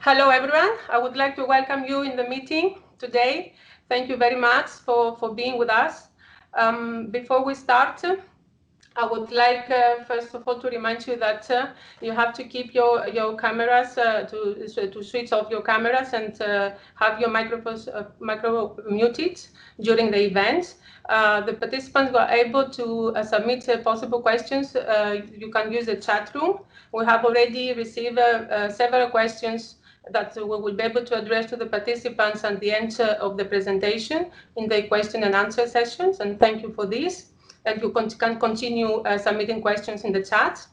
Hello, everyone. I would like to welcome you in the meeting today. Thank you very much for being with us. Before we start, I would like, first of all, to remind you that you have to keep your cameras, to switch off your cameras and have your microphones muted during the event. The participants were able to submit possible questions. You can use the chat room. We have already received several questions that we will be able to address to the participants at the end of the presentation in the question and answer sessions, and thank you for this. And you can continue submitting questions in the chat.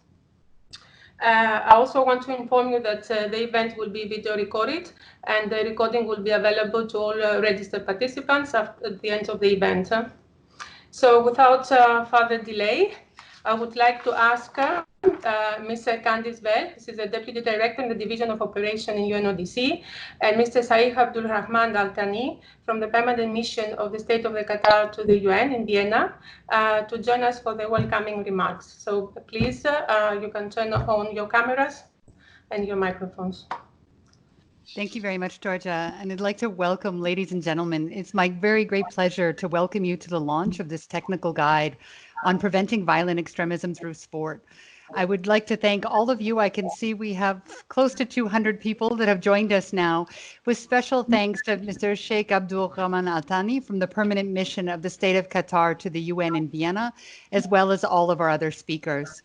I also want to inform you that the event will be video recorded, and the recording will be available to all registered participants at the end of the event. So without further delay, I would like to ask Ms. Candice Bell. This is the Deputy Director in the Division of Operation in UNODC, and Mr. Saeed Abdul Rahman Al Thani from the Permanent Mission of the State of the Qatar to the UN in Vienna to join us for the welcoming remarks. So please, you can turn on your cameras and your microphones. Thank you very much, Georgia. And I'd like to welcome, ladies and gentlemen. It's my very great pleasure to welcome you to the launch of this technical guide on preventing violent extremism through sport. I would like to thank all of you. I can see we have close to 200 people that have joined us now, with special thanks to Mr. Sheikh Abdul Rahman Al Thani from the Permanent Mission of the State of Qatar to the UN in Vienna, as well as all of our other speakers.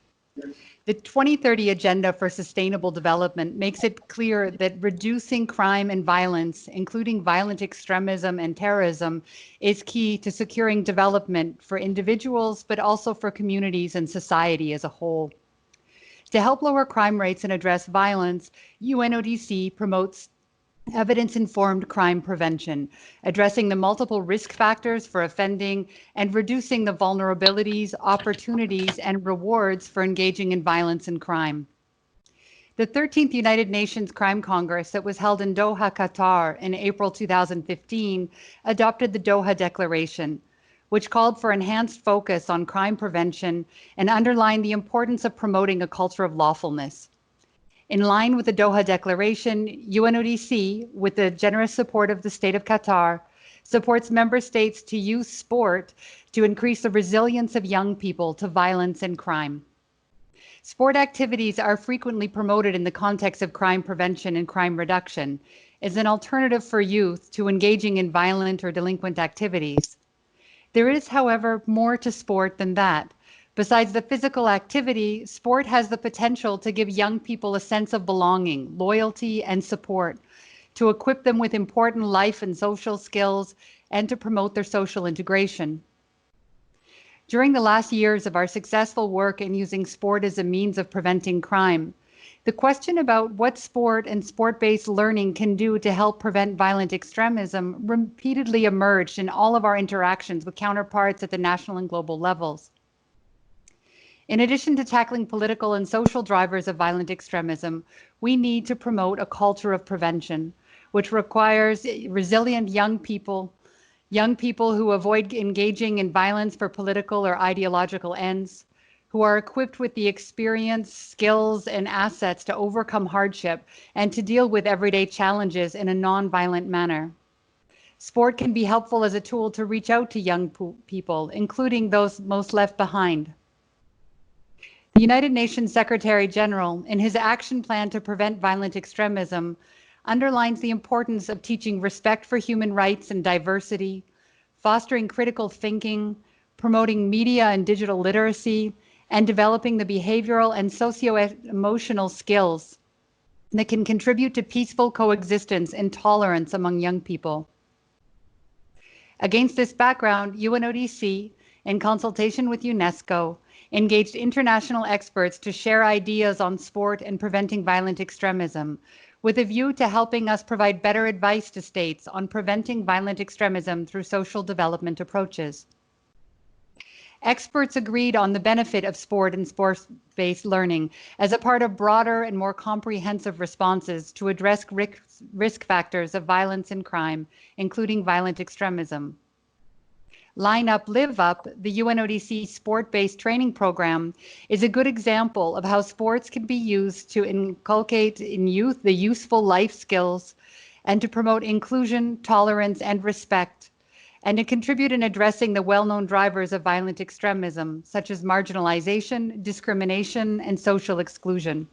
The 2030 Agenda for Sustainable Development makes it clear that reducing crime and violence, including violent extremism and terrorism, is key to securing development for individuals, but also for communities and society as a whole. To help lower crime rates and address violence, UNODC promotes evidence-informed crime prevention, addressing the multiple risk factors for offending and reducing the vulnerabilities, opportunities, and rewards for engaging in violence and crime. The 13th United Nations Crime Congress that was held in Doha, Qatar in April 2015 adopted the Doha Declaration, which called for enhanced focus on crime prevention and underlined the importance of promoting a culture of lawfulness. In line with the Doha Declaration, UNODC, with the generous support of the State of Qatar, supports member states to use sport to increase the resilience of young people to violence and crime. Sport activities are frequently promoted in the context of crime prevention and crime reduction as an alternative for youth to engaging in violent or delinquent activities. There is, however, more to sport than that. Besides the physical activity, sport has the potential to give young people a sense of belonging, loyalty, and support, to equip them with important life and social skills, and to promote their social integration. During the last years of our successful work in using sport as a means of preventing crime, the question about what sport and sport-based learning can do to help prevent violent extremism repeatedly emerged in all of our interactions with counterparts at the national and global levels. In addition to tackling political and social drivers of violent extremism, we need to promote a culture of prevention, which requires resilient young people who avoid engaging in violence for political or ideological ends, who are equipped with the experience, skills, and assets to overcome hardship and to deal with everyday challenges in a non-violent manner. Sport can be helpful as a tool to reach out to young people, including those most left behind. The United Nations Secretary General, in his action plan to prevent violent extremism, underlines the importance of teaching respect for human rights and diversity, fostering critical thinking, promoting media and digital literacy, and developing the behavioral and socio-emotional skills that can contribute to peaceful coexistence and tolerance among young people. Against this background, UNODC, in consultation with UNESCO, engaged international experts to share ideas on sport and preventing violent extremism, with a view to helping us provide better advice to states on preventing violent extremism through social development approaches. Experts agreed on the benefit of sport and sports-based learning as a part of broader and more comprehensive responses to address risk factors of violence and crime, including violent extremism. Line Up, Live Up, the UNODC sport-based training program, is a good example of how sports can be used to inculcate in youth the useful life skills and to promote inclusion, tolerance, and respect, and to contribute in addressing the well-known drivers of violent extremism, such as marginalization, discrimination, and social exclusion.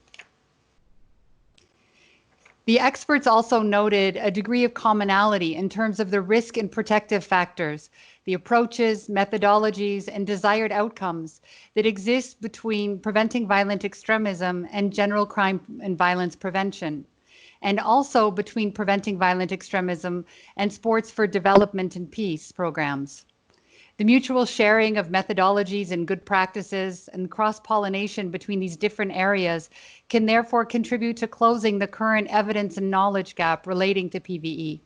The experts also noted a degree of commonality in terms of the risk and protective factors, the approaches, methodologies, and desired outcomes that exist between preventing violent extremism and general crime and violence prevention, and also between preventing violent extremism and sports for development and peace programs. The mutual sharing of methodologies and good practices and cross-pollination between these different areas can therefore contribute to closing the current evidence and knowledge gap relating to PVE.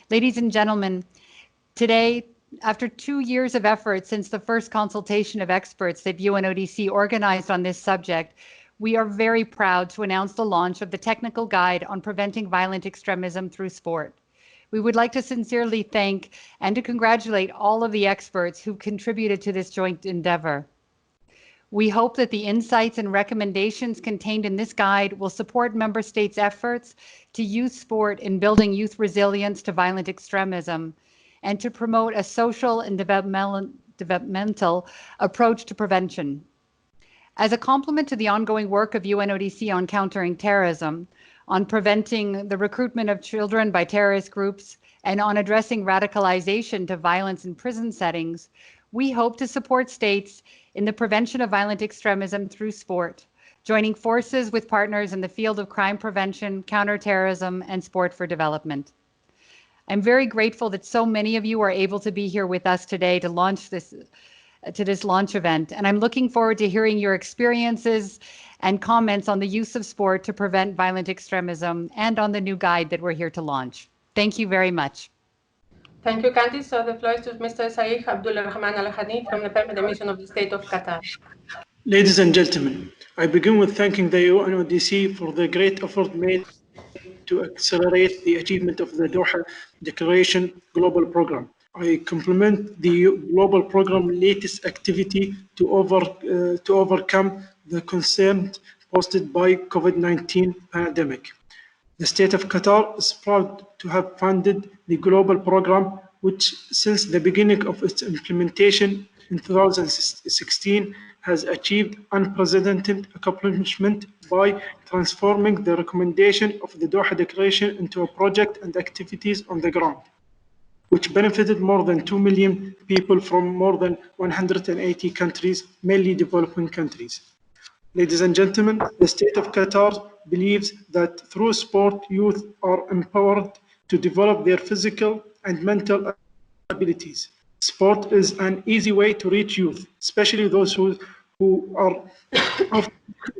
Ladies and gentlemen, today, after 2 years of effort since the first consultation of experts that UNODC organized on this subject, we are very proud to announce the launch of the Technical Guide on Preventing Violent Extremism Through Sport. We would like to sincerely thank and to congratulate all of the experts who contributed to this joint endeavor. We hope that the insights and recommendations contained in this guide will support member states' efforts to use sport in building youth resilience to violent extremism and to promote a social and developmental approach to prevention. As a complement to the ongoing work of UNODC on countering terrorism, on preventing the recruitment of children by terrorist groups, and on addressing radicalization to violence in prison settings, we hope to support states in the prevention of violent extremism through sport, joining forces with partners in the field of crime prevention, counterterrorism, and sport for development. I'm very grateful that so many of you are able to be here with us today to launch this launch event, and I'm looking forward to hearing your experiences and comments on the use of sport to prevent violent extremism and on the new guide that we're here to launch. Thank you very much. Thank you, Candice. So the floor is to Mr. Saeed Abdullah Rahman Al-Hadi from the Permanent Mission of the State of Qatar. Ladies and gentlemen, I begin with thanking the UNODC for the great effort made to accelerate the achievement of the Doha Declaration Global Program. I compliment the global program latest activity to overcome the concerns posed by COVID-19 pandemic. The state of Qatar is proud to have funded the global program, which since the beginning of its implementation in 2016 has achieved unprecedented accomplishment by transforming the recommendation of the Doha Declaration into a project and activities on the ground, which benefited more than 2 million people from more than 180 countries, mainly developing countries. Ladies and gentlemen, the state of Qatar believes that through sport, youth are empowered to develop their physical and mental abilities. Sport is an easy way to reach youth, especially those who are often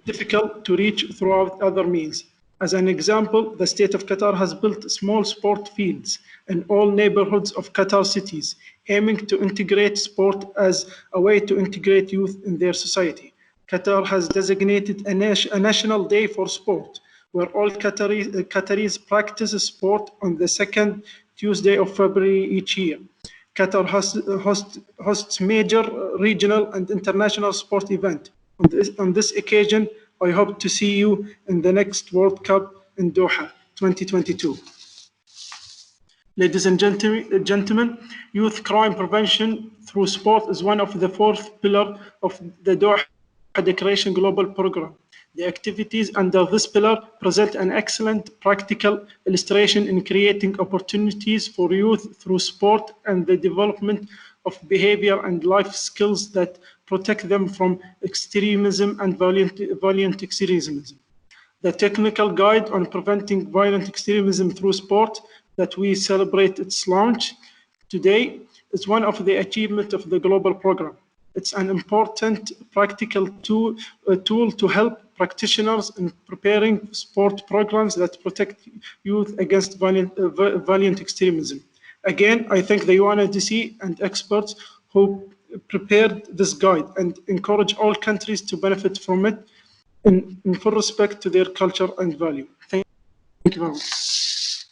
difficult to reach throughout other means. As an example, the state of Qatar has built small sport fields in all neighborhoods of Qatar cities, aiming to integrate sport as a way to integrate youth in their society. Qatar has designated a national day for sport, where all Qataris practice sport on the second Tuesday of February each year. Qatar hosts major regional and international sport events. On this occasion, I hope to see you in the next World Cup in Doha 2022. Ladies and gentlemen, youth crime prevention through sport is one of the fourth pillars of the Doha Declaration Global Program. The activities under this pillar present an excellent practical illustration in creating opportunities for youth through sport and the development of behavior and life skills that protect them from extremism and violent extremism. The technical guide on preventing violent extremism through sport that we celebrate its launch today is one of the achievements of the global program. It's an important practical tool to help practitioners in preparing sport programs that protect youth against violent extremism. Again, I thank the UNODC and experts who prepared this guide and encourage all countries to benefit from it in full respect to their culture and value. Thank you very much.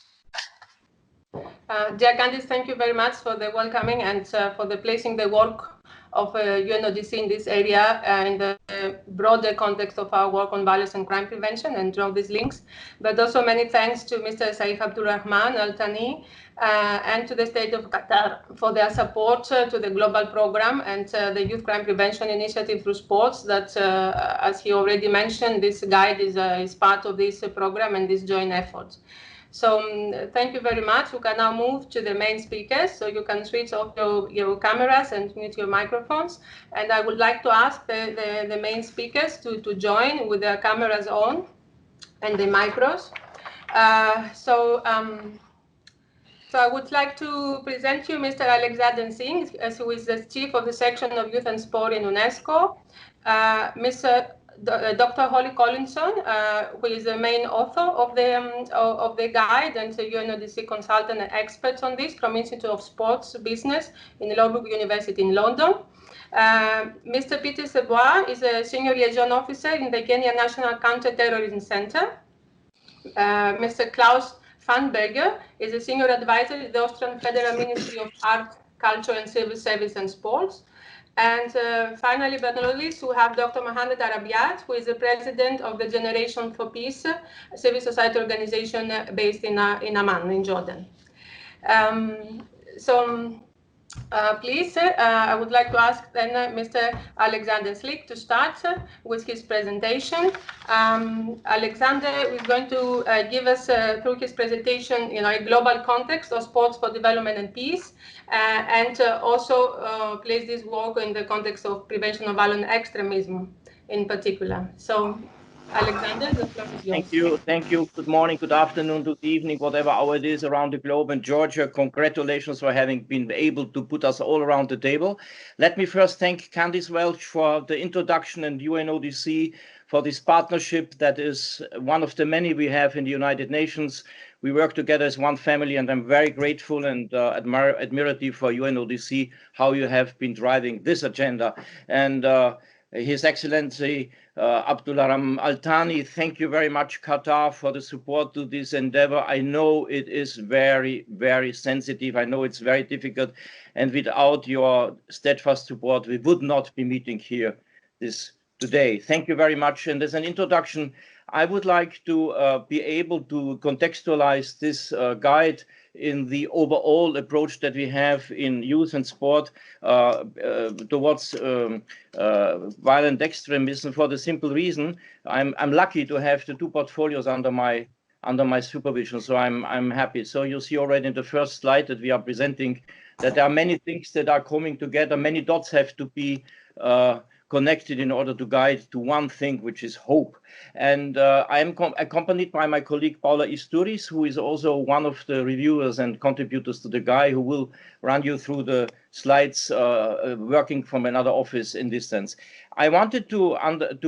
Dear Candice, thank you very much for the welcoming and for the placing the work of UNODC in this area in the broader context of our work on violence and crime prevention, and draw these links. But also many thanks to Mr. Saif Abdulrahman Al Thani and to the State of Qatar for their support to the global program and the Youth Crime Prevention Initiative through sports that, as he already mentioned, this guide is part of this program and this joint effort. So thank you very much. You can now move to the main speakers. So you can switch off your cameras and mute your microphones. And I would like to ask the main speakers to join with their cameras on and the micros. So I would like to present you Mr. Alexander Singh, who is the Chief of the Section of Youth and Sport in UNESCO. Mr. Dr. Holly Collinson, who is the main author of the guide and the UNODC consultant and expert on this from Institute of Sports Business in Loughborough University in London. Mr. Peter Sebois is a senior liaison officer in the Kenya National Counter-terrorism Center. Mr. Klaus Fanberger is a senior advisor in the Austrian Federal Ministry of Art, Culture and Civil Service and Sports. And finally, but not least, we have Dr. Mohamed Arabiat, who is the president of the Generation for Peace, a civil society organization based in Amman, in Jordan. Please, I would like to ask then Mr. Alexander Slick to start with his presentation. Alexander is going to give us through his presentation, a global context of sports for development and peace, and also place this work in the context of prevention of violent extremism in particular. So, Alexander, the floor is yours. Thank you. Good morning, good afternoon, good evening, whatever hour it is around the globe. And Georgia, congratulations for having been able to put us all around the table. Let me first thank Candice Welch for the introduction and UNODC for this partnership that is one of the many we have in the United Nations. We work together as one family, and I'm very grateful and admirative for UNODC, how you have been driving this agenda. And His Excellency Abdulrahman Al Thani, thank you very much, Qatar, for the support to this endeavor. I know it is very, very sensitive. I know it's very difficult. And without your steadfast support, we would not be meeting here today. Thank you very much. And as an introduction, I would like to be able to contextualize this guide in the overall approach that we have in youth and sport towards violent extremism, for the simple reason I'm lucky to have the two portfolios under my supervision, so I'm happy. So you see already in the first slide that we are presenting that there are many things that are coming together. Many dots have to be connected in order to guide to one thing, which is hope. And I am accompanied by my colleague Paula Isturiz, who is also one of the reviewers and contributors to the guide, who will run you through the slides, working from another office in this sense. I wanted to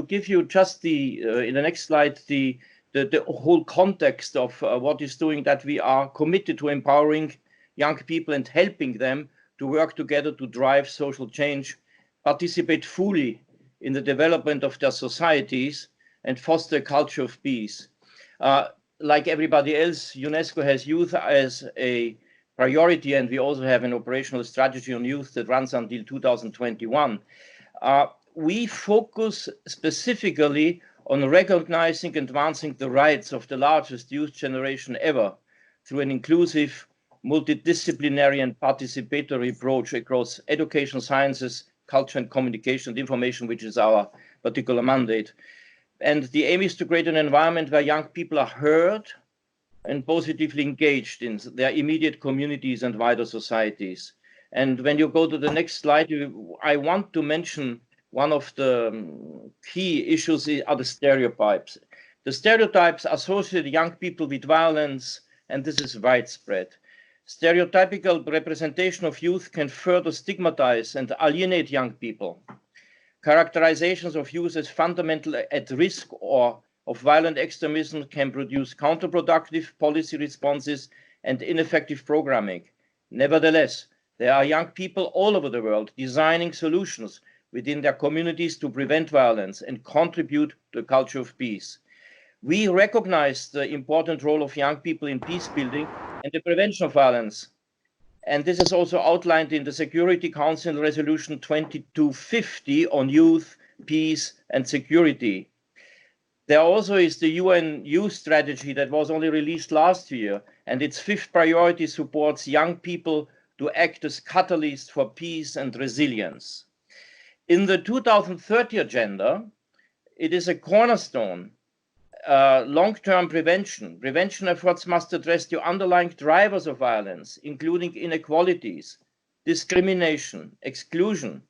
give you just in the next slide, the whole context of what is doing, that we are committed to empowering young people and helping them to work together to drive social change, participate fully in the development of their societies, and foster a culture of peace. Like everybody else, UNESCO has youth as a priority, and we also have an operational strategy on youth that runs until 2021. We focus specifically on recognizing and advancing the rights of the largest youth generation ever through an inclusive, multidisciplinary and participatory approach across education, sciences, culture and communication and information, which is our particular mandate. And the aim is to create an environment where young people are heard and positively engaged in their immediate communities and wider societies. And when you go to the next slide, I want to mention one of the key issues are the stereotypes. The stereotypes associate young people with violence, and this is widespread. Stereotypical representation of youth can further stigmatize and alienate young people. Characterizations of youth as fundamental at risk or of violent extremism can produce counterproductive policy responses and ineffective programming. Nevertheless, there are young people all over the world designing solutions within their communities to prevent violence and contribute to a culture of peace. We recognize the important role of young people in peace building and the prevention of violence. And this is also outlined in the Security Council Resolution 2250 on youth, peace, and security. There also is the UN Youth Strategy that was only released last year, and its fifth priority supports young people to act as catalysts for peace and resilience. In the 2030 agenda, it is a cornerstone. Long-term prevention. Prevention efforts must address the underlying drivers of violence, including inequalities, discrimination, exclusion,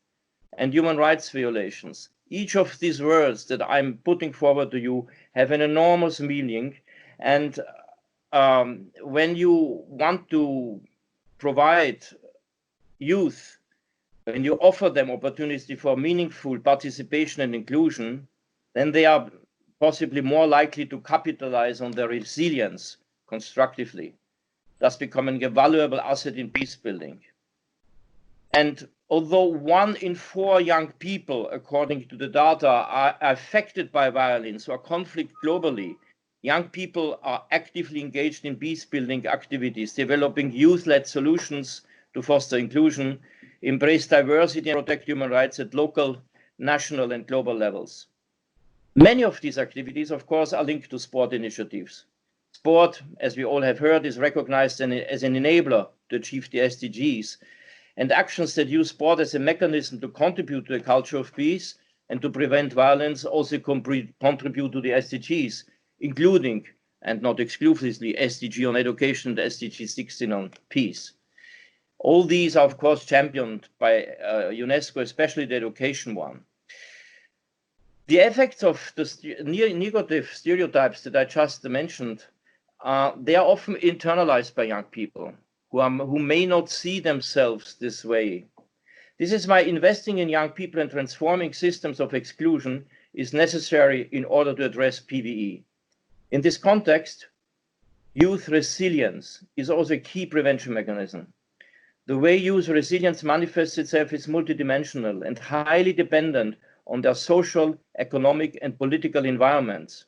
and human rights violations. Each of these words that I'm putting forward to you have an enormous meaning. And when you want to provide youth, when you offer them opportunity for meaningful participation and inclusion, then they are possibly more likely to capitalize on their resilience constructively, thus becoming a valuable asset in peace building. And although 1 in 4 young people, according to the data, are affected by violence or conflict globally, young people are actively engaged in peace building activities, developing youth-led solutions to foster inclusion, embrace diversity and protect human rights at local, national, and global levels. Many of these activities, of course, are linked to sport initiatives. Sport, as we all have heard, is recognized as an enabler to achieve the SDGs, and actions that use sport as a mechanism to contribute to a culture of peace and to prevent violence also contribute to the SDGs, including, and not exclusively, SDG on education and SDG 16 on peace. All these are, of course, championed by UNESCO, especially the education one. The effects of the negative stereotypes that I just mentioned, they are often internalized by young people who may not see themselves this way. This is why investing in young people and transforming systems of exclusion is necessary in order to address PVE. In this context, youth resilience is also a key prevention mechanism. The way youth resilience manifests itself is multidimensional and highly dependent on their social, economic, and political environments.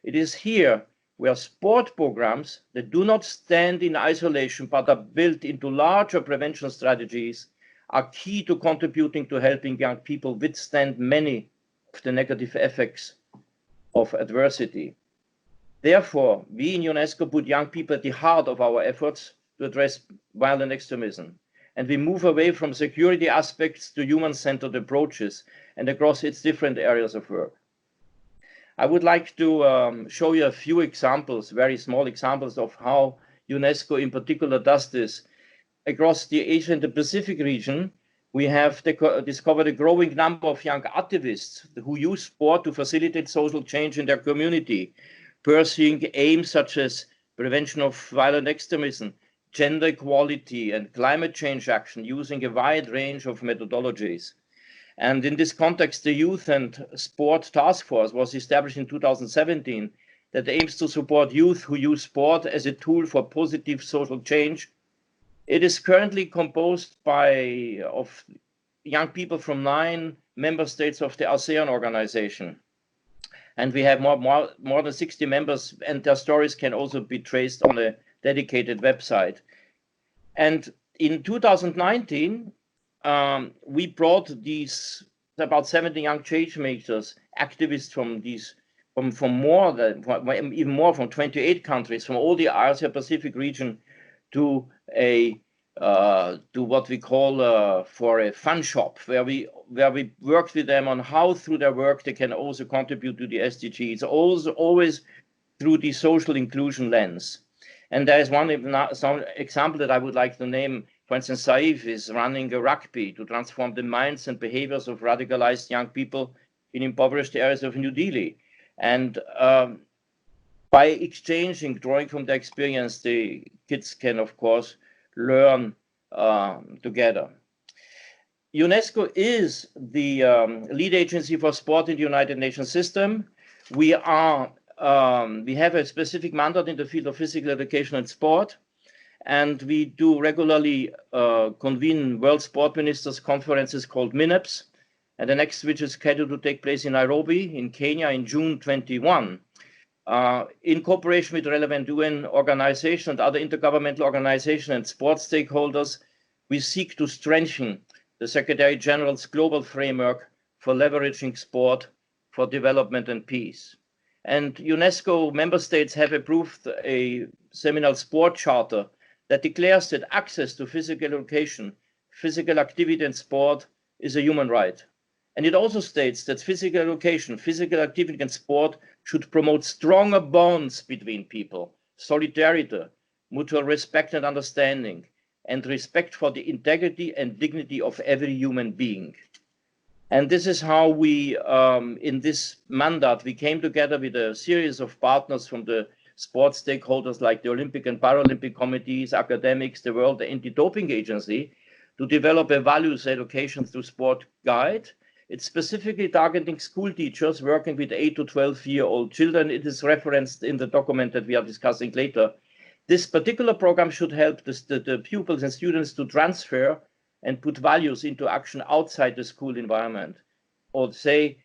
It is here where sport programs that do not stand in isolation but are built into larger prevention strategies are key to contributing to helping young people withstand many of the negative effects of adversity. Therefore, we in UNESCO put young people at the heart of our efforts to address violent extremism. And we move away from security aspects to human-centered approaches and across its different areas of work. I would like to show you a few examples, very small examples of how UNESCO in particular does this. Across the Asia and the Pacific region, we have discovered a growing number of young activists who use sport to facilitate social change in their community, pursuing aims such as prevention of violent extremism, gender equality, and climate change action using a wide range of methodologies. And in this context, the Youth and Sport Task Force was established in 2017 that aims to support youth who use sport as a tool for positive social change. It is currently composed of young people from 9 member states of the ASEAN organization. And we have more than 60 members, and their stories can also be traced on a dedicated website. And in 2019, we brought these about 70 young change makers, activists from even more from 28 countries, from all the Asia Pacific region, to what we call for a fun shop, where we worked with them on how through their work they can also contribute to the SDGs, always through the social inclusion lens. And there is some example that I would like to name. For instance, Saif is running a rugby to transform the minds and behaviors of radicalized young people in impoverished areas of New Delhi. And by exchanging, drawing from their experience, the kids can, of course, learn together. UNESCO is the lead agency for sport in the United Nations system. We have a specific mandate in the field of physical education and sport, and we do regularly convene World Sport Ministers conferences called MINEPs, and the next which is scheduled to take place in Nairobi in Kenya in June 21. in cooperation with relevant UN organizations and other intergovernmental organizations and sports stakeholders, we seek to strengthen the Secretary General's global framework for leveraging sport for development and peace. And UNESCO member states have approved a seminal sport charter that declares that access to physical education, physical activity and sport is a human right. And it also states that physical education, physical activity and sport should promote stronger bonds between people, solidarity, mutual respect and understanding, and respect for the integrity and dignity of every human being. And this is how we, in this mandate, we came together with a series of partners from the sports stakeholders like the Olympic and Paralympic committees, academics, the World Anti-Doping Agency, to develop a values education through sport guide. It's specifically targeting school teachers working with 8 to 12-year-old children. It is referenced in the document that we are discussing later. This particular program should help the pupils and students to transfer and put values into action outside the school environment, or say,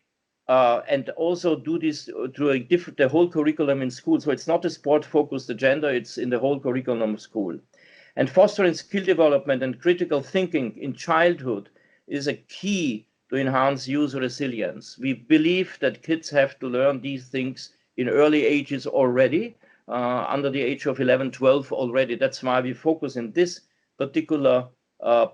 and also do this through the whole curriculum in school. So it's not a sport-focused agenda, it's in the whole curriculum of school. And fostering skill development and critical thinking in childhood is a key to enhance youth resilience. We believe that kids have to learn these things in early ages already, under the age of 11, 12 already. That's why we focus in this particular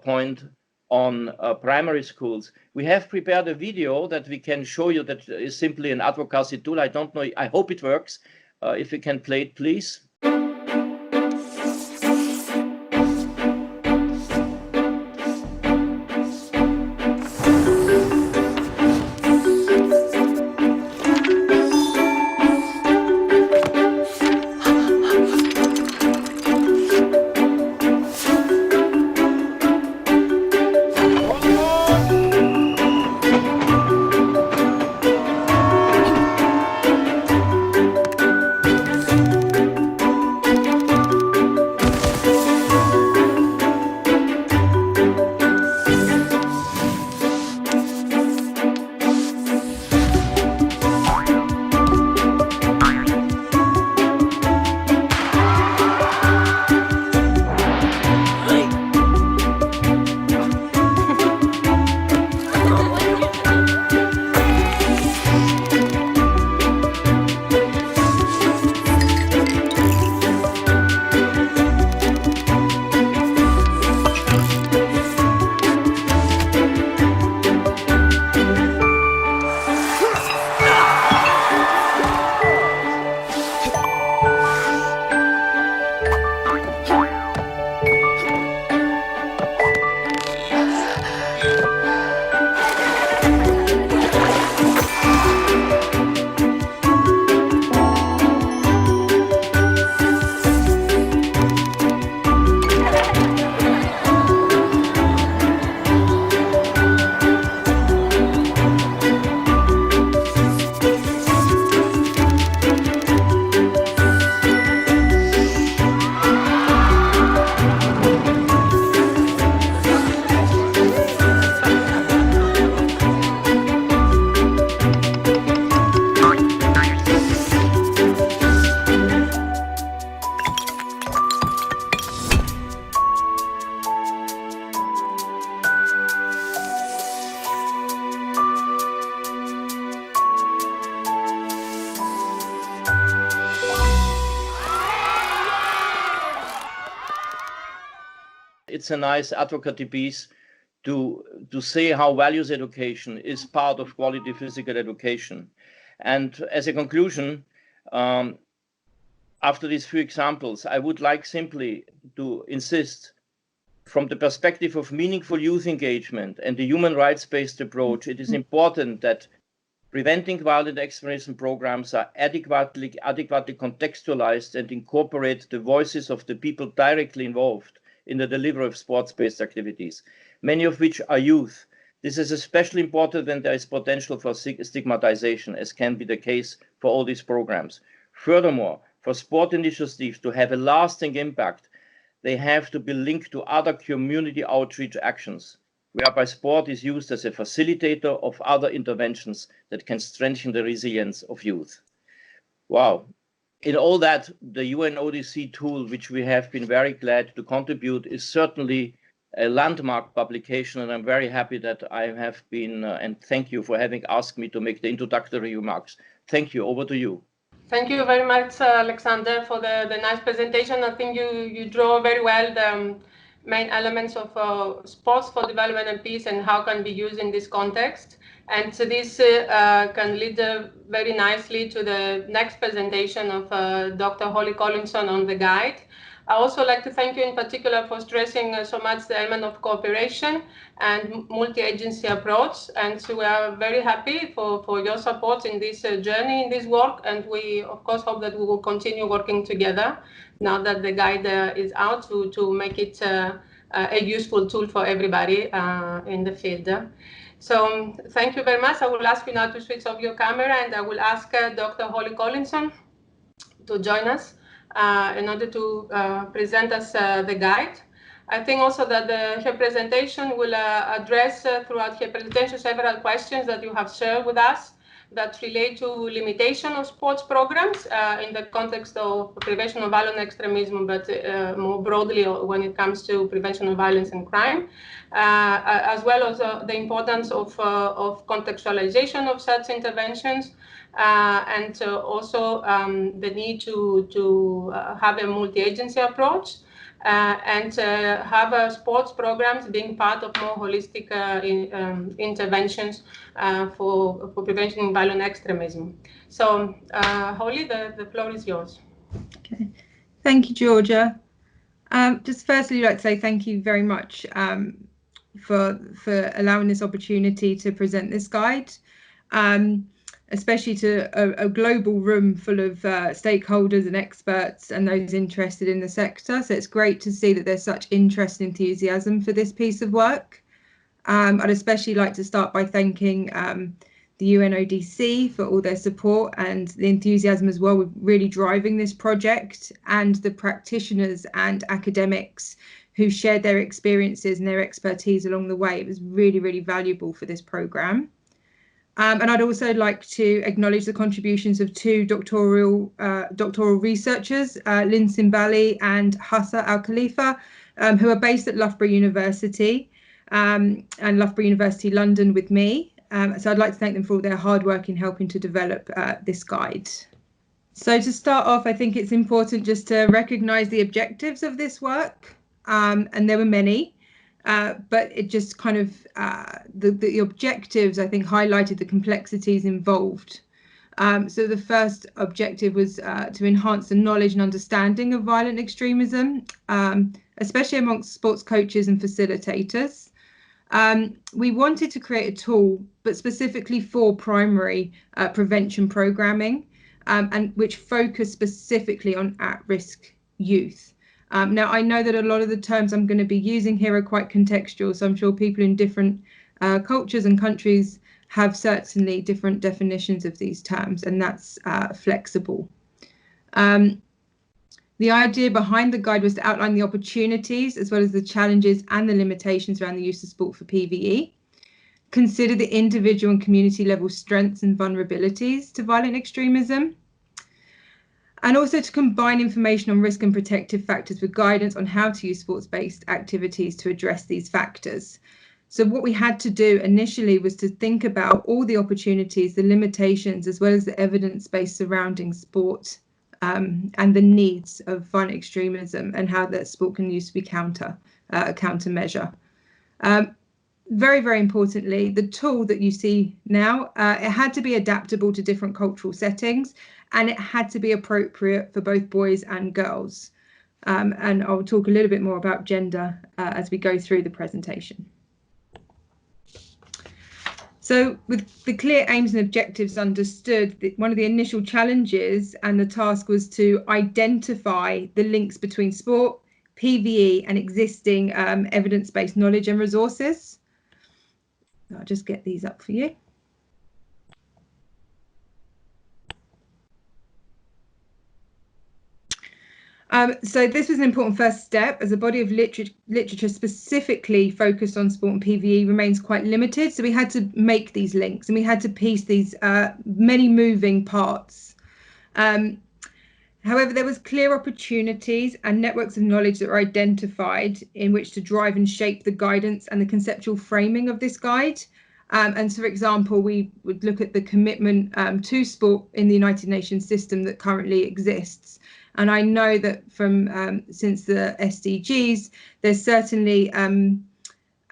point on primary schools. We have prepared a video that we can show you that is simply an advocacy tool. I don't know, I hope it works. If we can play it, please. It's a nice advocacy piece to say how values education is part of quality physical education. And as a conclusion, after these few examples, I would like simply to insist, from the perspective of meaningful youth engagement and the human rights-based approach, it is important that preventing violent extremism programs are adequately contextualized and incorporate the voices of the people directly involved in the delivery of sports-based activities, many of which are youth. This is especially important when there is potential for stigmatization, as can be the case for all these programs. Furthermore, for sport initiatives to have a lasting impact, they have to be linked to other community outreach actions, whereby sport is used as a facilitator of other interventions that can strengthen the resilience of youth. Wow. In all that, the UNODC tool, which we have been very glad to contribute, is certainly a landmark publication, and I'm very happy that I have been, and thank you for having asked me to make the introductory remarks. Thank you. Over to you. Thank you very much, Alexander, for the nice presentation. I think you draw very well the main elements of sports for development and peace and how can be used in this context. And so this can lead very nicely to the next presentation of Dr. Holly Collinson on the guide. I also like to thank you in particular for stressing so much the element of cooperation and multi-agency approach. And so we are very happy for your support in this journey, in this work. And we, of course, hope that we will continue working together now that the guide is out to make it a useful tool for everybody in the field. So thank you very much. I will ask you now to switch off your camera, and I will ask Dr. Holly Collinson to join us in order to present us the guide. I think also that her presentation will address throughout her presentation several questions that you have shared with us that relate to limitation of sports programs in the context of prevention of violent extremism, but more broadly when it comes to prevention of violence and crime, as well as the importance of contextualization of such interventions, and also the need to have a multi-agency approach and have sports programs being part of more holistic interventions for prevention of violent extremism. So, Holly, the floor is yours. Okay, thank you, Georgia. Just firstly, I'd like to say thank you very much for allowing this opportunity to present this guide, especially to a global room full of stakeholders and experts and those interested in the sector. So it's great to see that there's such interest and enthusiasm for this piece of work. I'd especially like to start by thanking the UNODC for all their support and the enthusiasm as well with really driving this project, and the practitioners and academics who shared their experiences and their expertise along the way. It was really, really valuable for this programme. And I'd also like to acknowledge the contributions of two doctoral researchers, Lynn Simbali and Hassa Al Khalifa, who are based at Loughborough University and Loughborough University London with me. So I'd like to thank them for all their hard work in helping to develop this guide. So to start off, I think it's important just to recognise the objectives of this work, and there were many. But it just kind of, the objectives, I think, highlighted the complexities involved. So the first objective was to enhance the knowledge and understanding of violent extremism, especially amongst sports coaches and facilitators. We wanted to create a tool, but specifically for primary prevention programming, and which focused specifically on at-risk youth. Now, I know that a lot of the terms I'm going to be using here are quite contextual, so I'm sure people in different cultures and countries have certainly different definitions of these terms, and that's flexible. The idea behind the guide was to outline the opportunities as well as the challenges and the limitations around the use of sport for PVE, consider the individual and community level strengths and vulnerabilities to violent extremism, and also to combine information on risk and protective factors with guidance on how to use sports-based activities to address these factors. So what we had to do initially was to think about all the opportunities, the limitations, as well as the evidence base surrounding sport and the needs of violent extremism and how that sport can use to be a countermeasure. Very, very importantly, the tool that you see now, it had to be adaptable to different cultural settings, and it had to be appropriate for both boys and girls. And I'll talk a little bit more about gender as we go through the presentation. So with the clear aims and objectives understood, one of the initial challenges and the task was to identify the links between sport, PVE and existing evidence-based knowledge and resources. I'll just get these up for you. So this was an important first step, as a body of literature specifically focused on sport and PVE remains quite limited. So we had to make these links and we had to piece these many moving parts. However, there was clear opportunities and networks of knowledge that were identified in which to drive and shape the guidance and the conceptual framing of this guide. And so, for example, we would look at the commitment to sport in the United Nations system that currently exists. And I know that from since the SDGs, there's certainly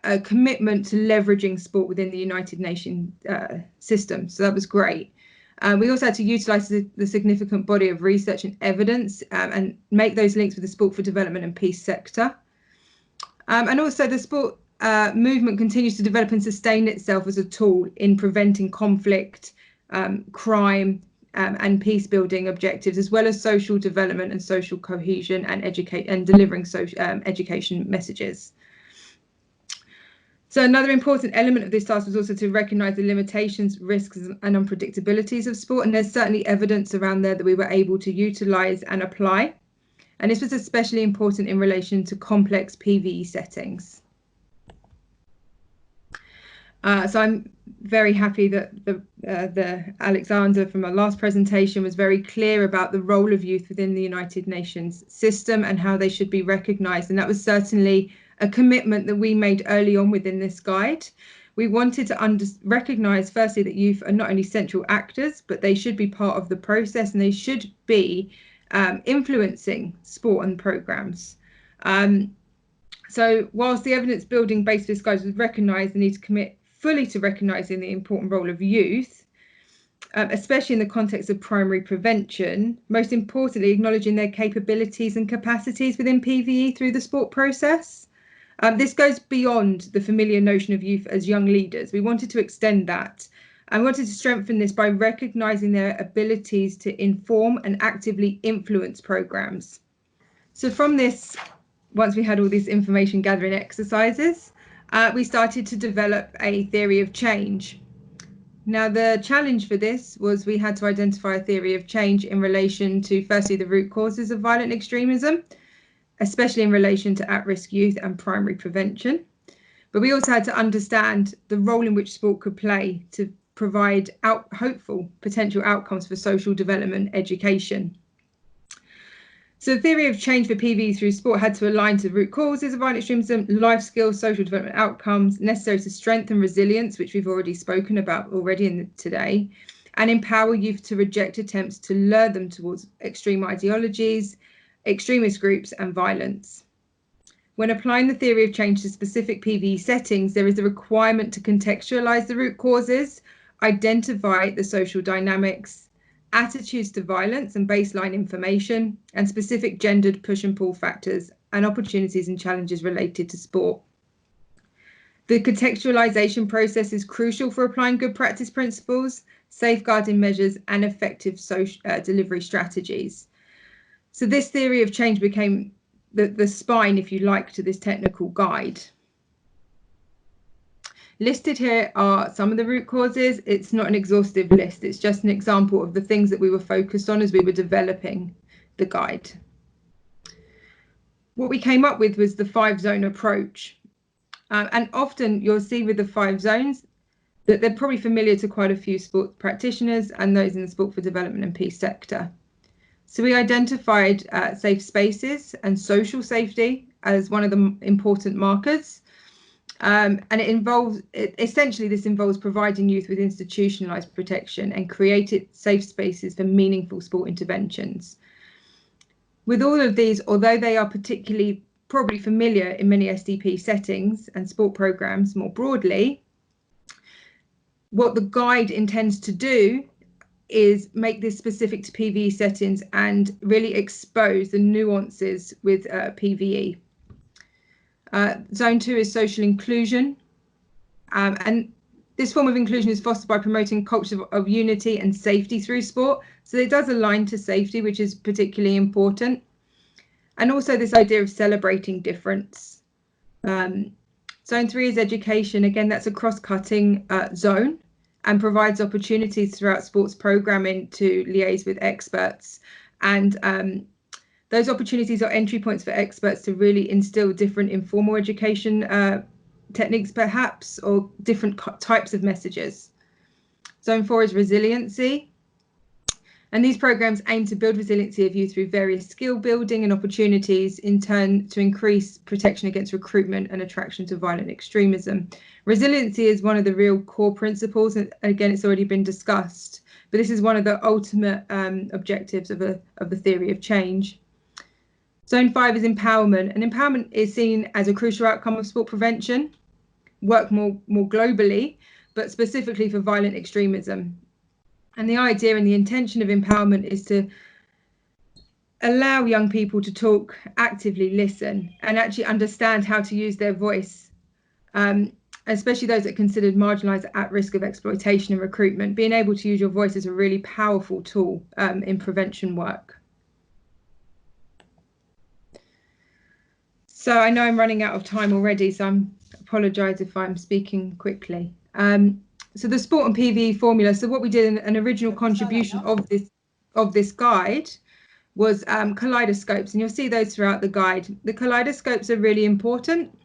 a commitment to leveraging sport within the United Nations system. So that was great. We also had to utilise the significant body of research and evidence and make those links with the sport for development and peace sector. And also the sport movement continues to develop and sustain itself as a tool in preventing conflict, crime, and peace building objectives, as well as social development and social cohesion and delivering education messages. So another important element of this task was also to recognise the limitations, risks and unpredictabilities of sport, and there's certainly evidence around there that we were able to utilise and apply. And this was especially important in relation to complex PVE settings. So I'm very happy that the Alexander from our last presentation was very clear about the role of youth within the United Nations system and how they should be recognised. And that was certainly a commitment that we made early on within this guide. We wanted to recognise firstly that youth are not only central actors, but they should be part of the process and they should be influencing sport and programmes. So whilst the evidence building base of this guide was recognised, the need to commit fully to recognising the important role of youth, especially in the context of primary prevention, most importantly acknowledging their capabilities and capacities within PVE through the sport process. This goes beyond the familiar notion of youth as young leaders. We wanted to extend that and wanted to strengthen this by recognising their abilities to inform and actively influence programmes. So from this, once we had all these information gathering exercises, we started to develop a theory of change. Now, the challenge for this was we had to identify a theory of change in relation to, firstly, the root causes of violent extremism, especially in relation to at-risk youth and primary prevention. But we also had to understand the role in which sport could play to provide hopeful potential outcomes for social development education. So the theory of change for PVE through sport had to align to the root causes of violent extremism, life skills, social development outcomes necessary to strengthen resilience, which we've already spoken about today, and empower youth to reject attempts to lure them towards extreme ideologies, extremist groups and violence. When applying the theory of change to specific PVE settings, there is a requirement to contextualise the root causes, identify the social dynamics, attitudes to violence and baseline information, and specific gendered push and pull factors and opportunities and challenges related to sport. The contextualisation process is crucial for applying good practice principles, safeguarding measures and effective social delivery strategies. So this theory of change became the spine, if you like, to this technical guide. Listed here are some of the root causes. It's not an exhaustive list. It's just an example of the things that we were focused on as we were developing the guide. What we came up with was the 5-zone approach. And often you'll see with the 5 zones that they're probably familiar to quite a few sport practitioners and those in the sport for development and peace sector. So we identified safe spaces and social safety as one of the important markers. And essentially this involves providing youth with institutionalised protection and created safe spaces for meaningful sport interventions. With all of these, although they are particularly probably familiar in many SDP settings and sport programmes more broadly, what the guide intends to do is make this specific to PVE settings and really expose the nuances with PVE. Zone 2 is social inclusion, and this form of inclusion is fostered by promoting cultures of unity and safety through sport. So it does align to safety, which is particularly important. And also this idea of celebrating difference. Zone 3 is education. Again, that's a cross-cutting zone and provides opportunities throughout sports programming to liaise with experts. And those opportunities are entry points for experts to really instill different informal education techniques, perhaps, or different types of messages. Zone 4 is resiliency. And these programs aim to build resiliency of youth through various skill building and opportunities, in turn to increase protection against recruitment and attraction to violent extremism. Resiliency is one of the real core principles, and again, it's already been discussed, but this is one of the ultimate objectives of the theory of change. Zone 5 is empowerment, and empowerment is seen as a crucial outcome of sport prevention, work more globally, but specifically for violent extremism. And the idea and the intention of empowerment is to allow young people to talk, actively listen, and actually understand how to use their voice, especially those that are considered marginalised, at risk of exploitation and recruitment. Being able to use your voice is a really powerful tool in prevention work. So I know I'm running out of time already, so I apologise if I'm speaking quickly. So the Sport and PVE formula. So what we did in an original contribution of this guide was kaleidoscopes, and you'll see those throughout the guide. The kaleidoscopes are really important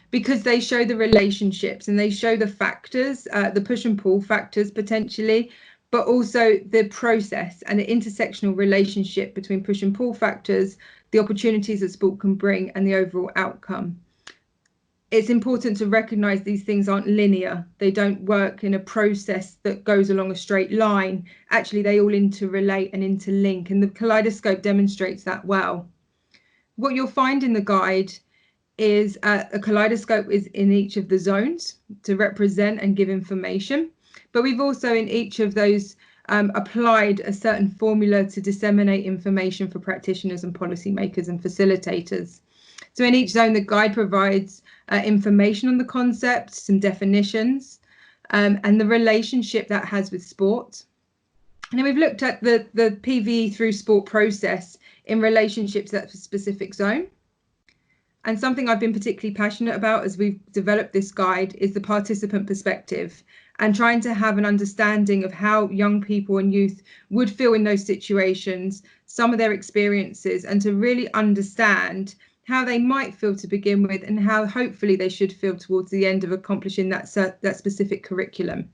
because they show the relationships and they show the factors, the push and pull factors potentially, but also the process and the intersectional relationship between push and pull factors, the opportunities that sport can bring, and the overall outcome. It's important to recognise these things aren't linear. They don't work in a process that goes along a straight line. Actually, they all interrelate and interlink, and the kaleidoscope demonstrates that well. What you'll find in the guide is a kaleidoscope is in each of the zones to represent and give information. But we've also in each of those applied a certain formula to disseminate information for practitioners and policymakers and facilitators. So in each zone, the guide provides information on the concept, some definitions, and the relationship that has with sport. And then we've looked at the PVE through sport process in relationships to that specific zone. And something I've been particularly passionate about as we've developed this guide is the participant perspective, and trying to have an understanding of how young people and youth would feel in those situations, some of their experiences, and to really understand how they might feel to begin with and how hopefully they should feel towards the end of accomplishing that specific curriculum.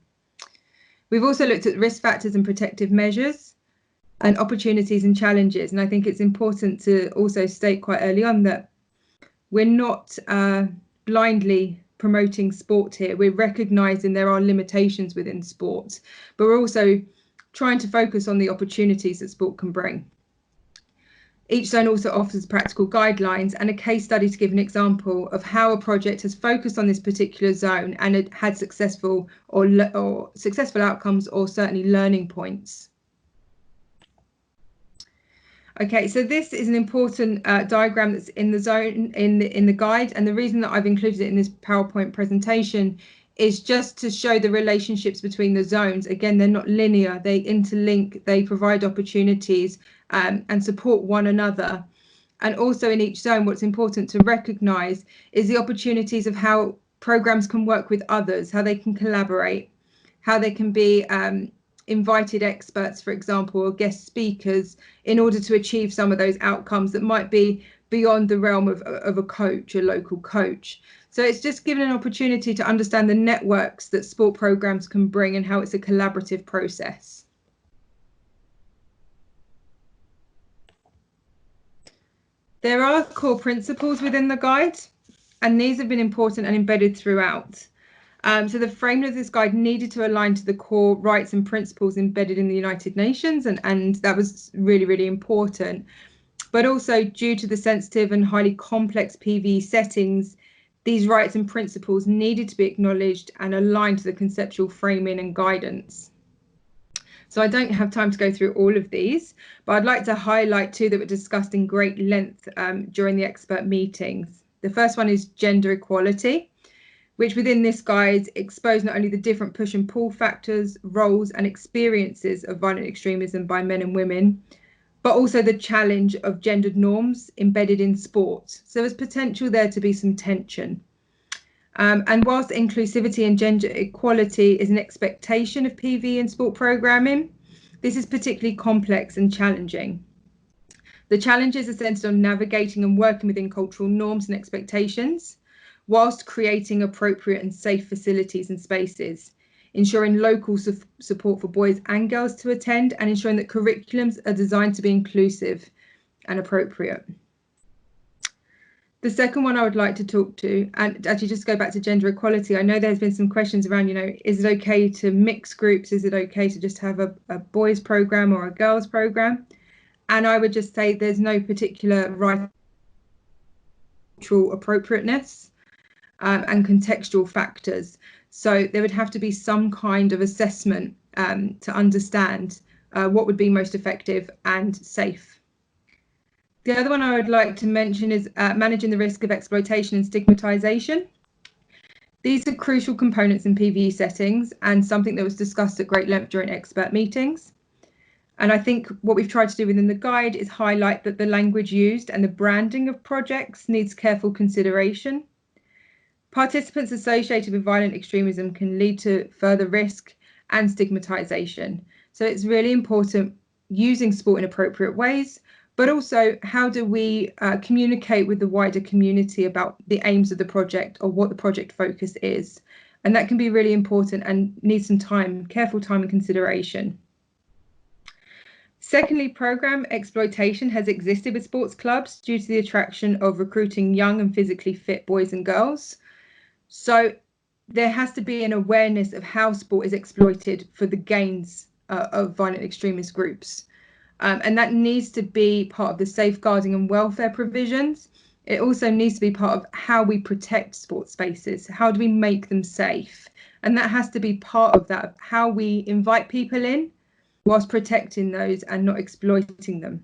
We've also looked at risk factors and protective measures and opportunities and challenges. And I think it's important to also state quite early on that we're not blindly promoting sport here. We're recognising there are limitations within sport, but we're also trying to focus on the opportunities that sport can bring. Each zone also offers practical guidelines and a case study to give an example of how a project has focused on this particular zone and it had successful or successful outcomes, or certainly learning points. Okay, so this is an important diagram that's in the zone in the guide, and the reason that I've included it in this PowerPoint presentation is just to show the relationships between the zones. Again, they're not linear, they interlink, they provide opportunities and support one another. And also in each zone, what's important to recognise is the opportunities of how programs can work with others, how they can collaborate, how they can be invited experts, for example, or guest speakers, in order to achieve some of those outcomes that might be beyond the realm of a coach, a local coach. So it's just given an opportunity to understand the networks that sport programs can bring and how it's a collaborative process. There are core principles within the guide, and these have been important and embedded throughout. So the framing of this guide needed to align to the core rights and principles embedded in the United Nations, and that was really, really important. But also due to the sensitive and highly complex PVE settings, these rights and principles needed to be acknowledged and aligned to the conceptual framing and guidance. So I don't have time to go through all of these, but I'd like to highlight two that were discussed in great length during the expert meetings. The first one is gender equality, which within this guide expose not only the different push and pull factors, roles and experiences of violent extremism by men and women, but also the challenge of gendered norms embedded in sport. So there's potential there to be some tension. And whilst inclusivity and gender equality is an expectation of PVE and sport programming, this is particularly complex and challenging. The challenges are centred on navigating and working within cultural norms and expectations, whilst creating appropriate and safe facilities and spaces. ensuring local support for boys and girls to attend, and ensuring that curriculums are designed to be inclusive and appropriate. The second one I would like to talk to, and actually just go back to gender equality, I know there's been some questions around, is it okay to mix groups? Is it okay to just have a boys program or a girls program? And I would just say there's no particular right appropriateness and contextual factors. So there would have to be some kind of assessment to understand what would be most effective and safe. The other one I would like to mention is managing the risk of exploitation and stigmatization. These are crucial components in PVE settings and something that was discussed at great length during expert meetings. And I think what we've tried to do within the guide is highlight that the language used and the branding of projects needs careful consideration. Participants associated with violent extremism can lead to further risk and stigmatization. So it's really important using sport in appropriate ways, but also how do we communicate with the wider community about the aims of the project or what the project focus is. And that can be really important and needs some time, careful time and consideration. Secondly, program exploitation has existed with sports clubs due to the attraction of recruiting young and physically fit boys and girls. So there has to be an awareness of how sport is exploited for the gains of violent extremist groups. And that needs to be part of the safeguarding and welfare provisions. It also needs to be part of how we protect sports spaces. How do we make them safe? And that has to be part of that, how we invite people in whilst protecting those and not exploiting them.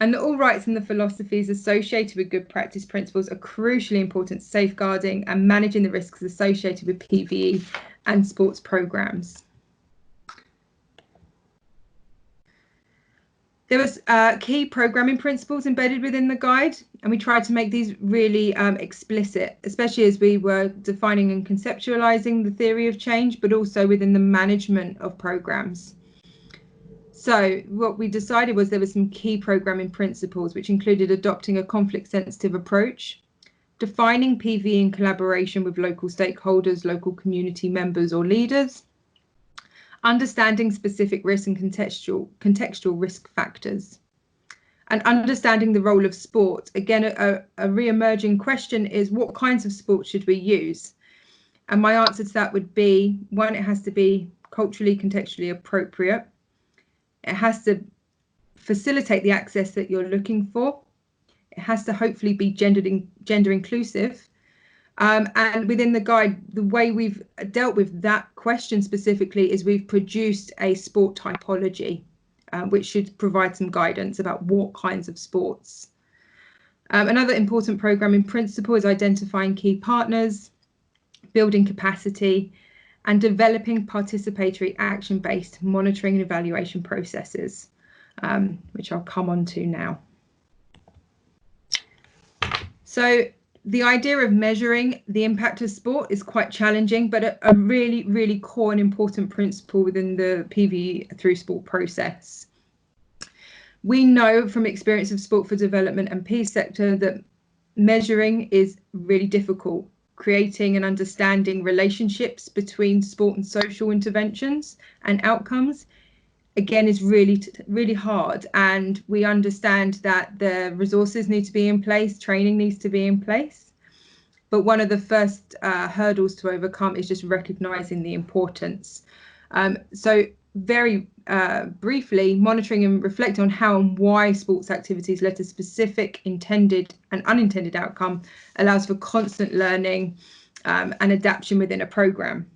And the all rights and the philosophies associated with good practice principles are crucially important to safeguarding and managing the risks associated with PVE and sports programs. There was key programming principles embedded within the guide, and we tried to make these really explicit, especially as we were defining and conceptualizing the theory of change, but also within the management of programs. So what we decided was there were some key programming principles, which included adopting a conflict-sensitive approach, defining PVE in collaboration with local stakeholders, local community members or leaders, understanding specific risk and contextual risk factors, and understanding the role of sport. Again, a re-emerging question is, what kinds of sport should we use? And my answer to that would be, one, it has to be culturally, contextually appropriate. It has to facilitate the access that you're looking for. It has to hopefully be gender inclusive. And within the guide, the way we've dealt with that question specifically is we've produced a sport typology, which should provide some guidance about what kinds of sports. Another important programming principle is identifying key partners, building capacity, and developing participatory action-based monitoring and evaluation processes, which I'll come on to now. So the idea of measuring the impact of sport is quite challenging, but a really, really core and important principle within the PVE through sport process. We know from experience of sport for development and peace sector that measuring is really difficult. Creating and understanding relationships between sport and social interventions and outcomes, again, is really hard. And we understand that the resources need to be in place, training needs to be in place. But one of the first hurdles to overcome is just recognizing the importance. So very briefly, monitoring and reflecting on how and why sports activities led to specific intended and unintended outcome allows for constant learning and adaptation within a program.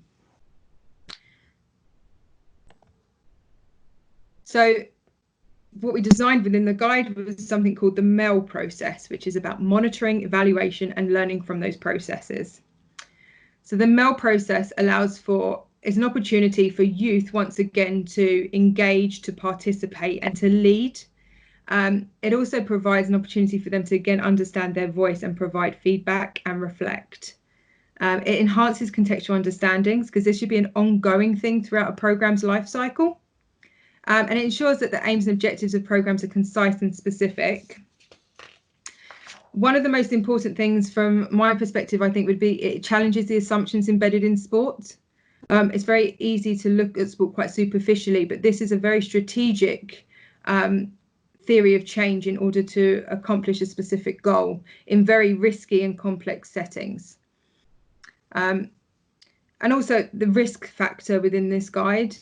So what we designed within the guide was something called the MEL process, which is about monitoring, evaluation, and learning from those processes. So the MEL process is an opportunity for youth once again to engage, to participate, and to lead. It also provides an opportunity for them to again understand their voice and provide feedback and reflect. It enhances contextual understandings because this should be an ongoing thing throughout a program's life cycle. And it ensures that the aims and objectives of programs are concise and specific. One of the most important things from my perspective, I think, would be it challenges the assumptions embedded in sport. It's very easy to look at sport quite superficially, but this is a very strategic theory of change in order to accomplish a specific goal in very risky and complex settings. And also the risk factor within this guide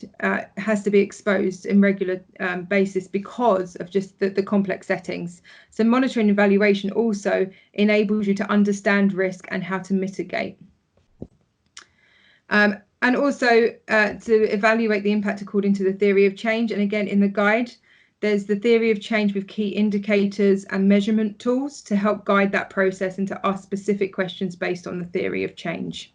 has to be exposed in regular basis because of just the complex settings. So monitoring and evaluation also enables you to understand risk and how to mitigate. And also to evaluate the impact according to the theory of change. And again, in the guide, there's the theory of change with key indicators and measurement tools to help guide that process and to ask specific questions based on the theory of change.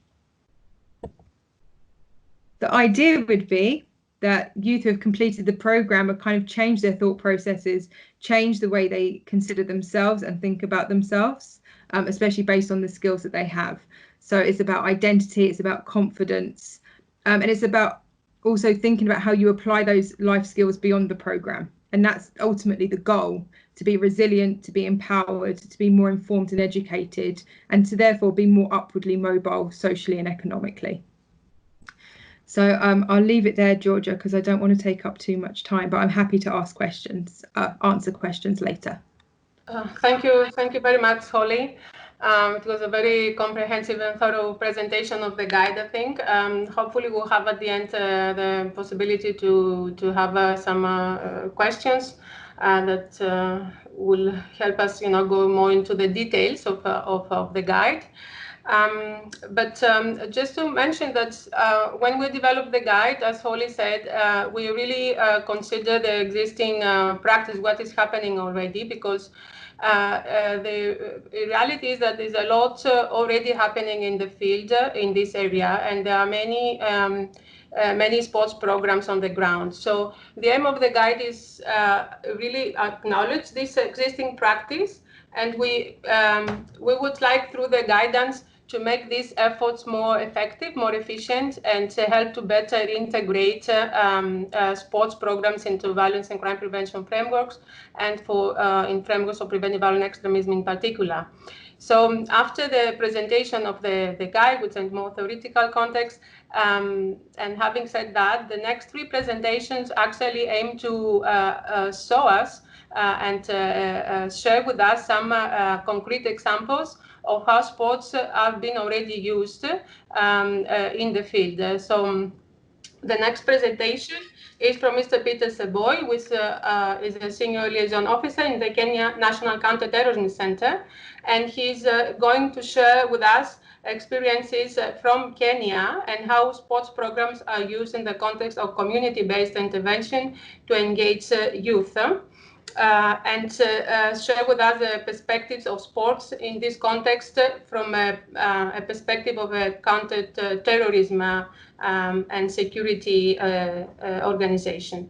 The idea would be that youth who have completed the program have kind of changed their thought processes, changed the way they consider themselves and think about themselves, especially based on the skills that they have. So it's about identity, it's about confidence, and it's about also thinking about how you apply those life skills beyond the program. And that's ultimately the goal, to be resilient, to be empowered, to be more informed and educated, and to therefore be more upwardly mobile socially and economically. So I'll leave it there, Georgia, because I don't want to take up too much time, but I'm happy to ask questions, answer questions later. Thank you very much, Holly. It was a very comprehensive and thorough presentation of the guide, I think. Hopefully we'll have at the end the possibility to have some questions that will help us, go more into the details of the guide. But just to mention that when we developed the guide, as Holly said, we really consider the existing practice, what is happening already, because the reality is that there's a lot already happening in the field in this area, and there are many sports programs on the ground. So the aim of the guide is really acknowledge this existing practice, and we would like, through the guidance, to make these efforts more effective, more efficient, and to help to better integrate sports programs into violence and crime prevention frameworks, and in frameworks of preventing violent extremism in particular. So after the presentation of the guide, which is more theoretical context, and having said that, the next three presentations actually aim to show us and share with us some concrete examples of how sports have been already used in the field. So the next presentation is from Mr. Peter Seboy, who is a senior liaison officer in the Kenya National Counter-terrorism Center, and he's going to share with us experiences from Kenya and how sports programs are used in the context of community-based intervention to engage youth. And share with us the perspectives of sports in this context from a perspective of a counter-terrorism and security organization.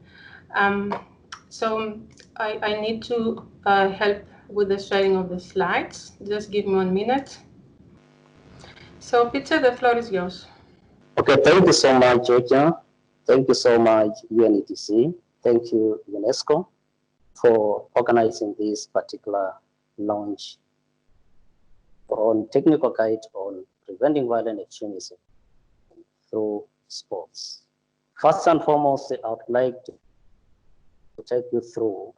So I need to help with the sharing of the slides. Just give me 1 minute. So Peter, the floor is yours. Okay, thank you so much, Georgia. Thank you so much, UNODC. Thank you, UNESCO, for organizing this particular launch on technical guide on preventing violent extremism through sports. First and foremost, I would like to take you through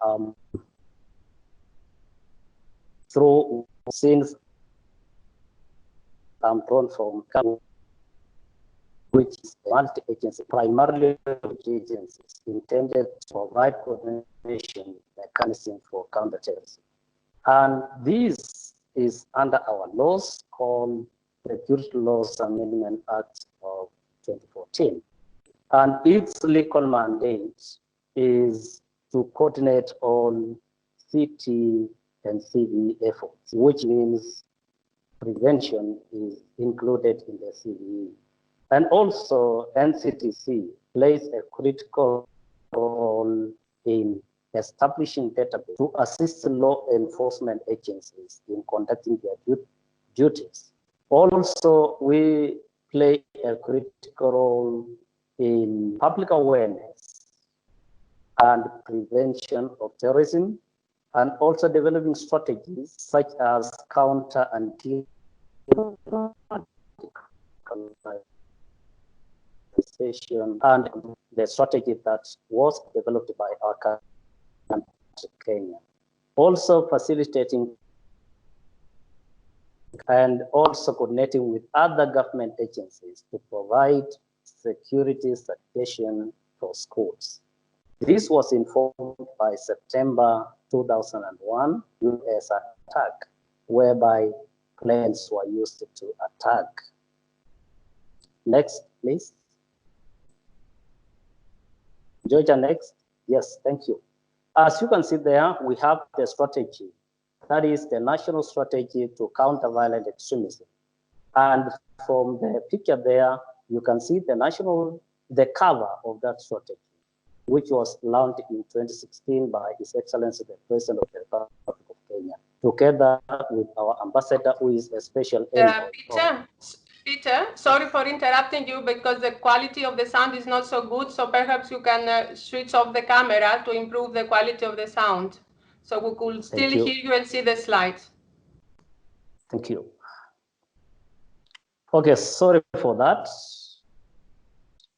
since I'm drawn from, which is a multi-agency, primarily agencies intended to provide coordination mechanism for counterterrorism. And this is under our laws called the Youth Laws Amendment Act of 2014. And its legal mandate is to coordinate all CT and CVE efforts, which means prevention is included in the CVE. And also NCTC plays a critical role in establishing database to assist law enforcement agencies in conducting their duties. Also, we play a critical role in public awareness and prevention of terrorism, and also developing strategies such as counter and radicalization and the strategy that was developed by our country, Kenya. Also facilitating and also coordinating with other government agencies to provide security certification for schools. This was informed by September 2001 US attack, whereby planes were used to attack. Next, please. Georgia, next. Yes, thank you. As you can see there, we have the strategy. That is the national strategy to counter violent extremism. And from the picture there, you can see the cover of that strategy, which was launched in 2016 by His Excellency the President of the Republic of Kenya, together with our ambassador, who is a special envoy. Peter, sorry for interrupting you because the quality of the sound is not so good, so perhaps you can switch off the camera to improve the quality of the sound, so we could still hear you and see the slides. Thank you. Okay, sorry for that.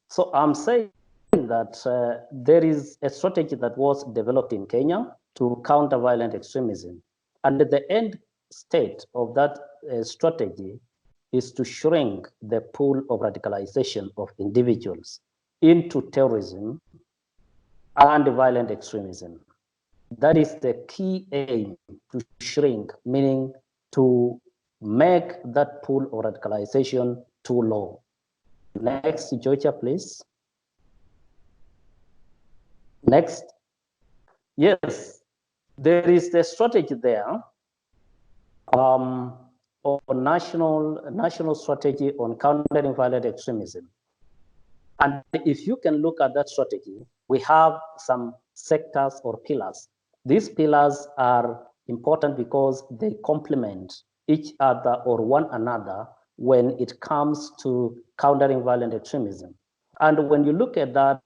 So I'm saying that there is a strategy that was developed in Kenya to counter violent extremism. And the end state of that strategy is to shrink the pool of radicalization of individuals into terrorism and violent extremism. That is the key aim, to shrink, meaning to make that pool of radicalization too low. Next, Georgia, please. Next. Yes, there is the strategy there on national strategy on countering violent extremism. And if you can look at that strategy, we have some sectors or pillars. These pillars are important because they complement each other or one another when it comes to countering violent extremism. And when you look at that,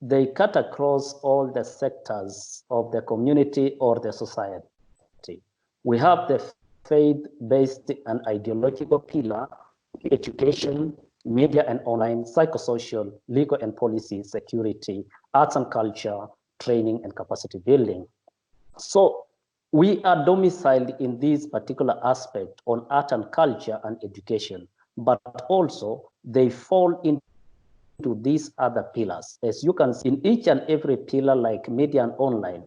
they cut across all the sectors of the community or the society. We have the faith-based and ideological pillar, education, media and online, psychosocial, legal and policy, security, arts and culture, training and capacity building. So we are domiciled in this particular aspect on art and culture and education, but also they fall into these other pillars. As you can see in each and every pillar, like media and online,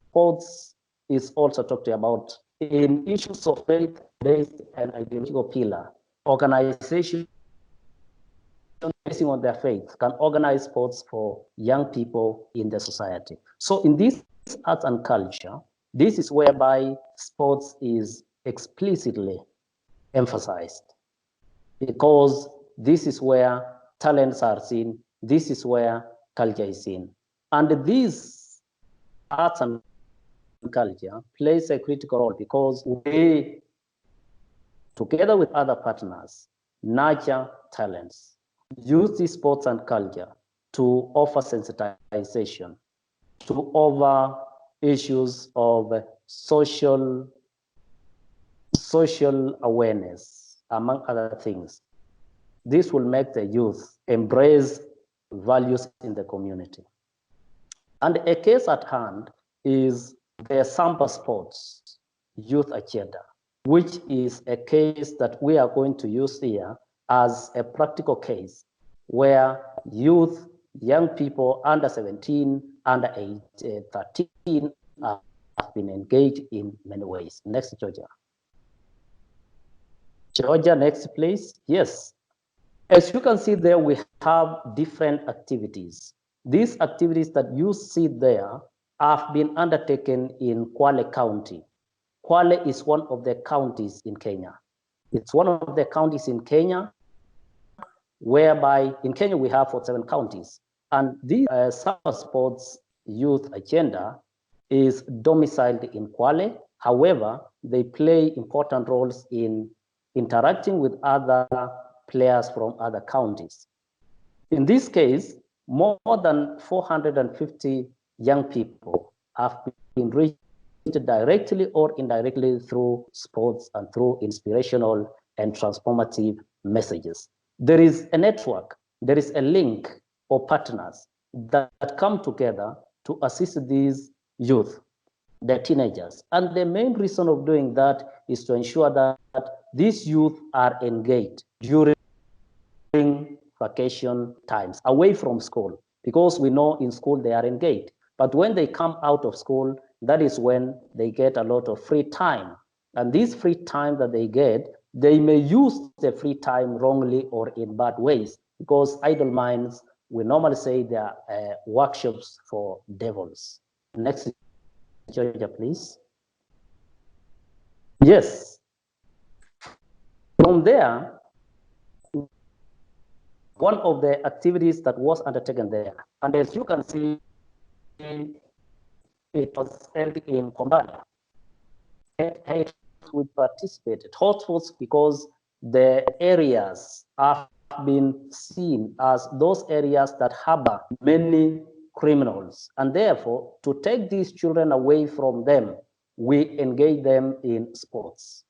sports is also talked about. In issues of faith-based and ideological pillar, organization basing on their faith can organize sports for young people in the society. So in this arts and culture, this is whereby sports is explicitly emphasized, because this is where talents are seen, this is where culture is seen. And these arts and culture plays a critical role because we, together with other partners, nurture talents, use the sports and culture to offer sensitization, to over issues of social awareness, among other things. This will make the youth embrace values in the community. And a case at hand is the Samba Sports Youth Agenda, which is a case that we are going to use here as a practical case where youth, young people under 17, under 13 have been engaged in many ways. Next, Georgia. Georgia, next, please. Yes. As you can see there, we have different activities. These activities that you see there have been undertaken in Kwale County. Kwale is one of the counties in Kenya. It's one of the counties in Kenya, whereby in Kenya we have 47 counties. And this Summer Sports Youth Agenda is domiciled in Kwale. However, they play important roles in interacting with other players from other counties. In this case, more than 450 young people have been reached directly or indirectly through sports and through inspirational and transformative messages. There is a network, there is a link of partners that come together to assist these youth, the teenagers. And the main reason of doing that is to ensure that these youth are engaged during vacation times, away from school, because we know in school they are engaged. But when they come out of school, that is when they get a lot of free time. And this free time that they get, they may use the free time wrongly or in bad ways, because idle minds, we normally say they are workshops for devils. Next, Georgia, please. Yes. From there, one of the activities that was undertaken there, and as you can see, it was held in Kombala. We participated. Hotspots because the areas have been seen as those areas that harbor many criminals. And therefore, to take these children away from them, we engage them in sports,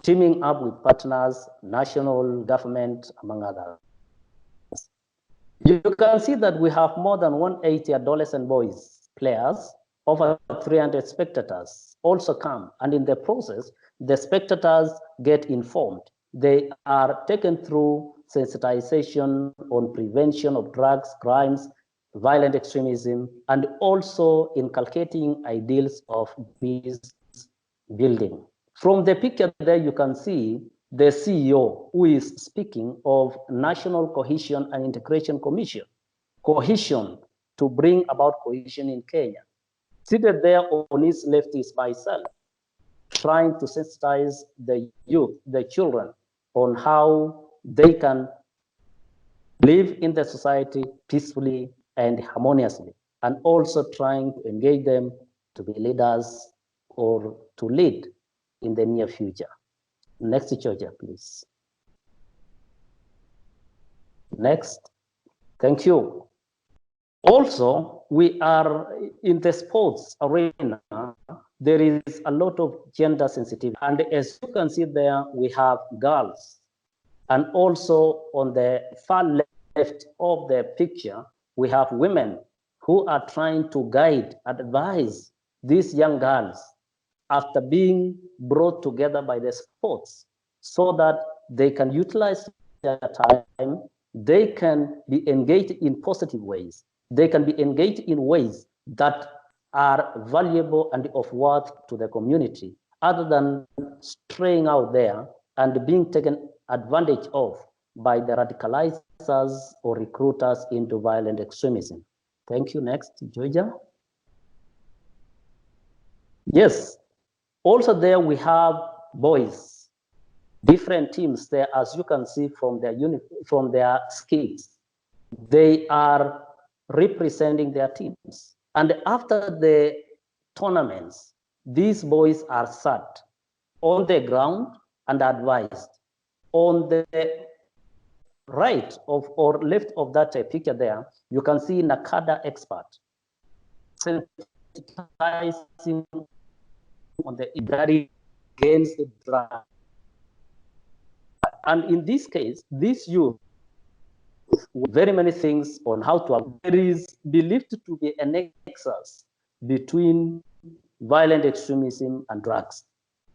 teaming up with partners, national government, among others. You can see that we have more than 180 adolescent boys players, over 300 spectators also come. And in the process, the spectators get informed. They are taken through sensitization on prevention of drugs, crimes, violent extremism, and also inculcating ideals of peace building. From the picture there, you can see the CEO who is speaking of National Cohesion and Integration Commission, cohesion to bring about cohesion in Kenya. Seated there on his left is myself, trying to sensitize the youth, the children, on how they can live in the society peacefully and harmoniously, and also trying to engage them to be leaders or to lead in the near future. Next, Georgia, please. Next. Thank you. Also, we are in the sports arena, there is a lot of gender sensitivity. And as you can see there, we have girls. And also on the far left of the picture, we have women who are trying to guide, advise these young girls after being brought together by the sports so that they can utilize their time, they can be engaged in positive ways. They can be engaged in ways that are valuable and of worth to the community, other than straying out there and being taken advantage of by the radicalizers or recruiters into violent extremism. Thank you. Next, Georgia. Yes. Also there we have boys, different teams there, as you can see from their skills. They are representing their teams. And after the tournaments, these boys are sat on the ground and advised. On the right of or left of that picture there, you can see Nakada expert sensitizing on the guarding against the drug. And in this case, this youth, very many things on how to, there is believed to be a nexus between violent extremism and drugs.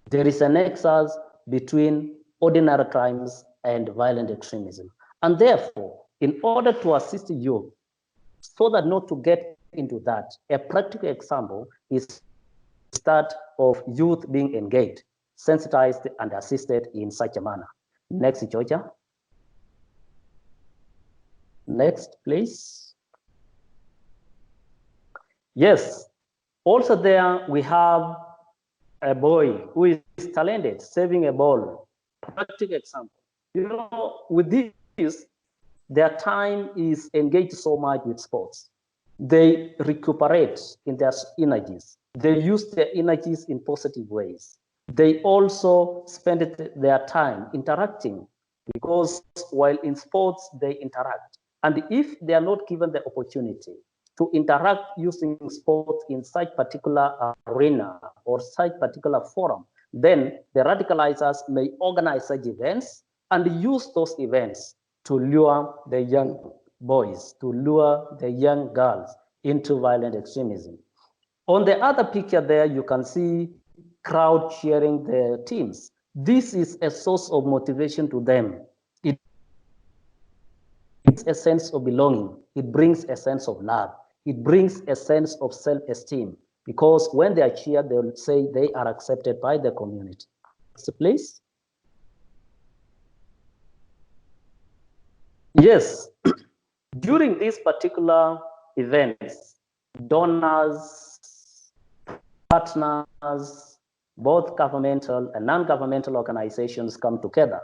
There is a nexus between ordinary crimes and violent extremism. And therefore, in order to assist youth, so that not to get into that, a practical example is that of youth being engaged, sensitized, and assisted in such a manner. Next, Georgia. Next, please. Yes. Also there, we have a boy who is talented, saving a ball. Practical example. You know, with this, their time is engaged so much with sports. They recuperate in their energies. They use their energies in positive ways. They also spend their time interacting, because while in sports, they interact. And if they are not given the opportunity to interact using sports in such particular arena or such particular forum, then the radicalizers may organize such events and use those events to lure the young boys, to lure the young girls into violent extremism. On the other picture there, you can see crowd cheering the teams. This is a source of motivation to them. It's a sense of belonging. It brings a sense of love. It brings a sense of self-esteem, because when they are cheered, they'll say they are accepted by the community. So please. Yes, during these particular events, donors, partners, both governmental and non-governmental organizations come together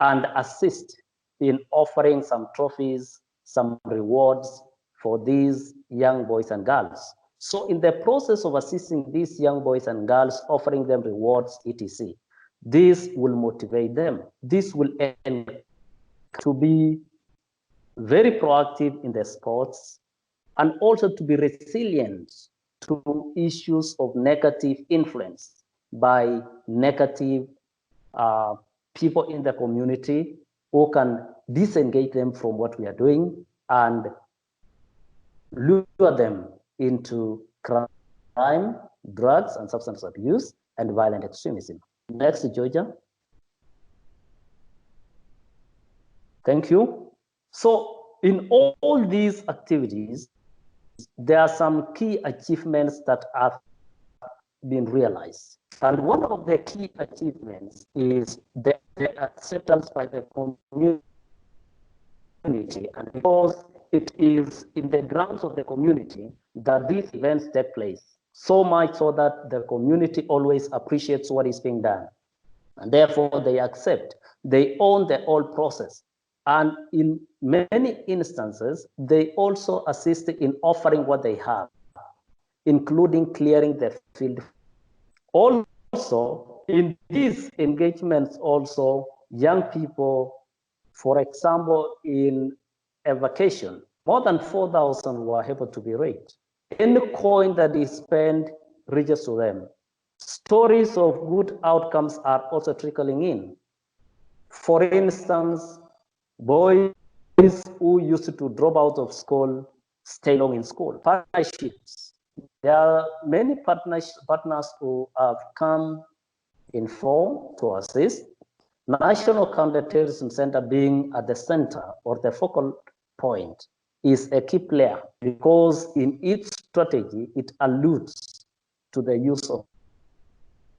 and assist in offering some trophies, some rewards for these young boys and girls. So in the process of assisting these young boys and girls, offering them rewards, etc., this will motivate them. This will end to be very proactive in their sports, and also to be resilient to issues of negative influence by negative people in the community who can disengage them from what we are doing and lure them into crime, drugs, and substance abuse, and violent extremism. Next, Georgia. Thank you. So in all these activities, there are some key achievements that have been realized. And one of the key achievements is the acceptance by the community. And because it is in the grounds of the community that these events take place, so much so that the community always appreciates what is being done. And therefore they accept, they own the whole process. And in many instances, they also assist in offering what they have, including clearing the field. Also, in these engagements, also young people, for example, in a vacation, more than 4,000 were able to be raised. Any coin that is spent reaches to them. Stories of good outcomes are also trickling in. For instance, boys who used to drop out of school stay long in school. Partnerships. There are many partners who have come in form to assist. National Counter-terrorism Center being at the center or the focal point is a key player, because in its strategy, it alludes to the use of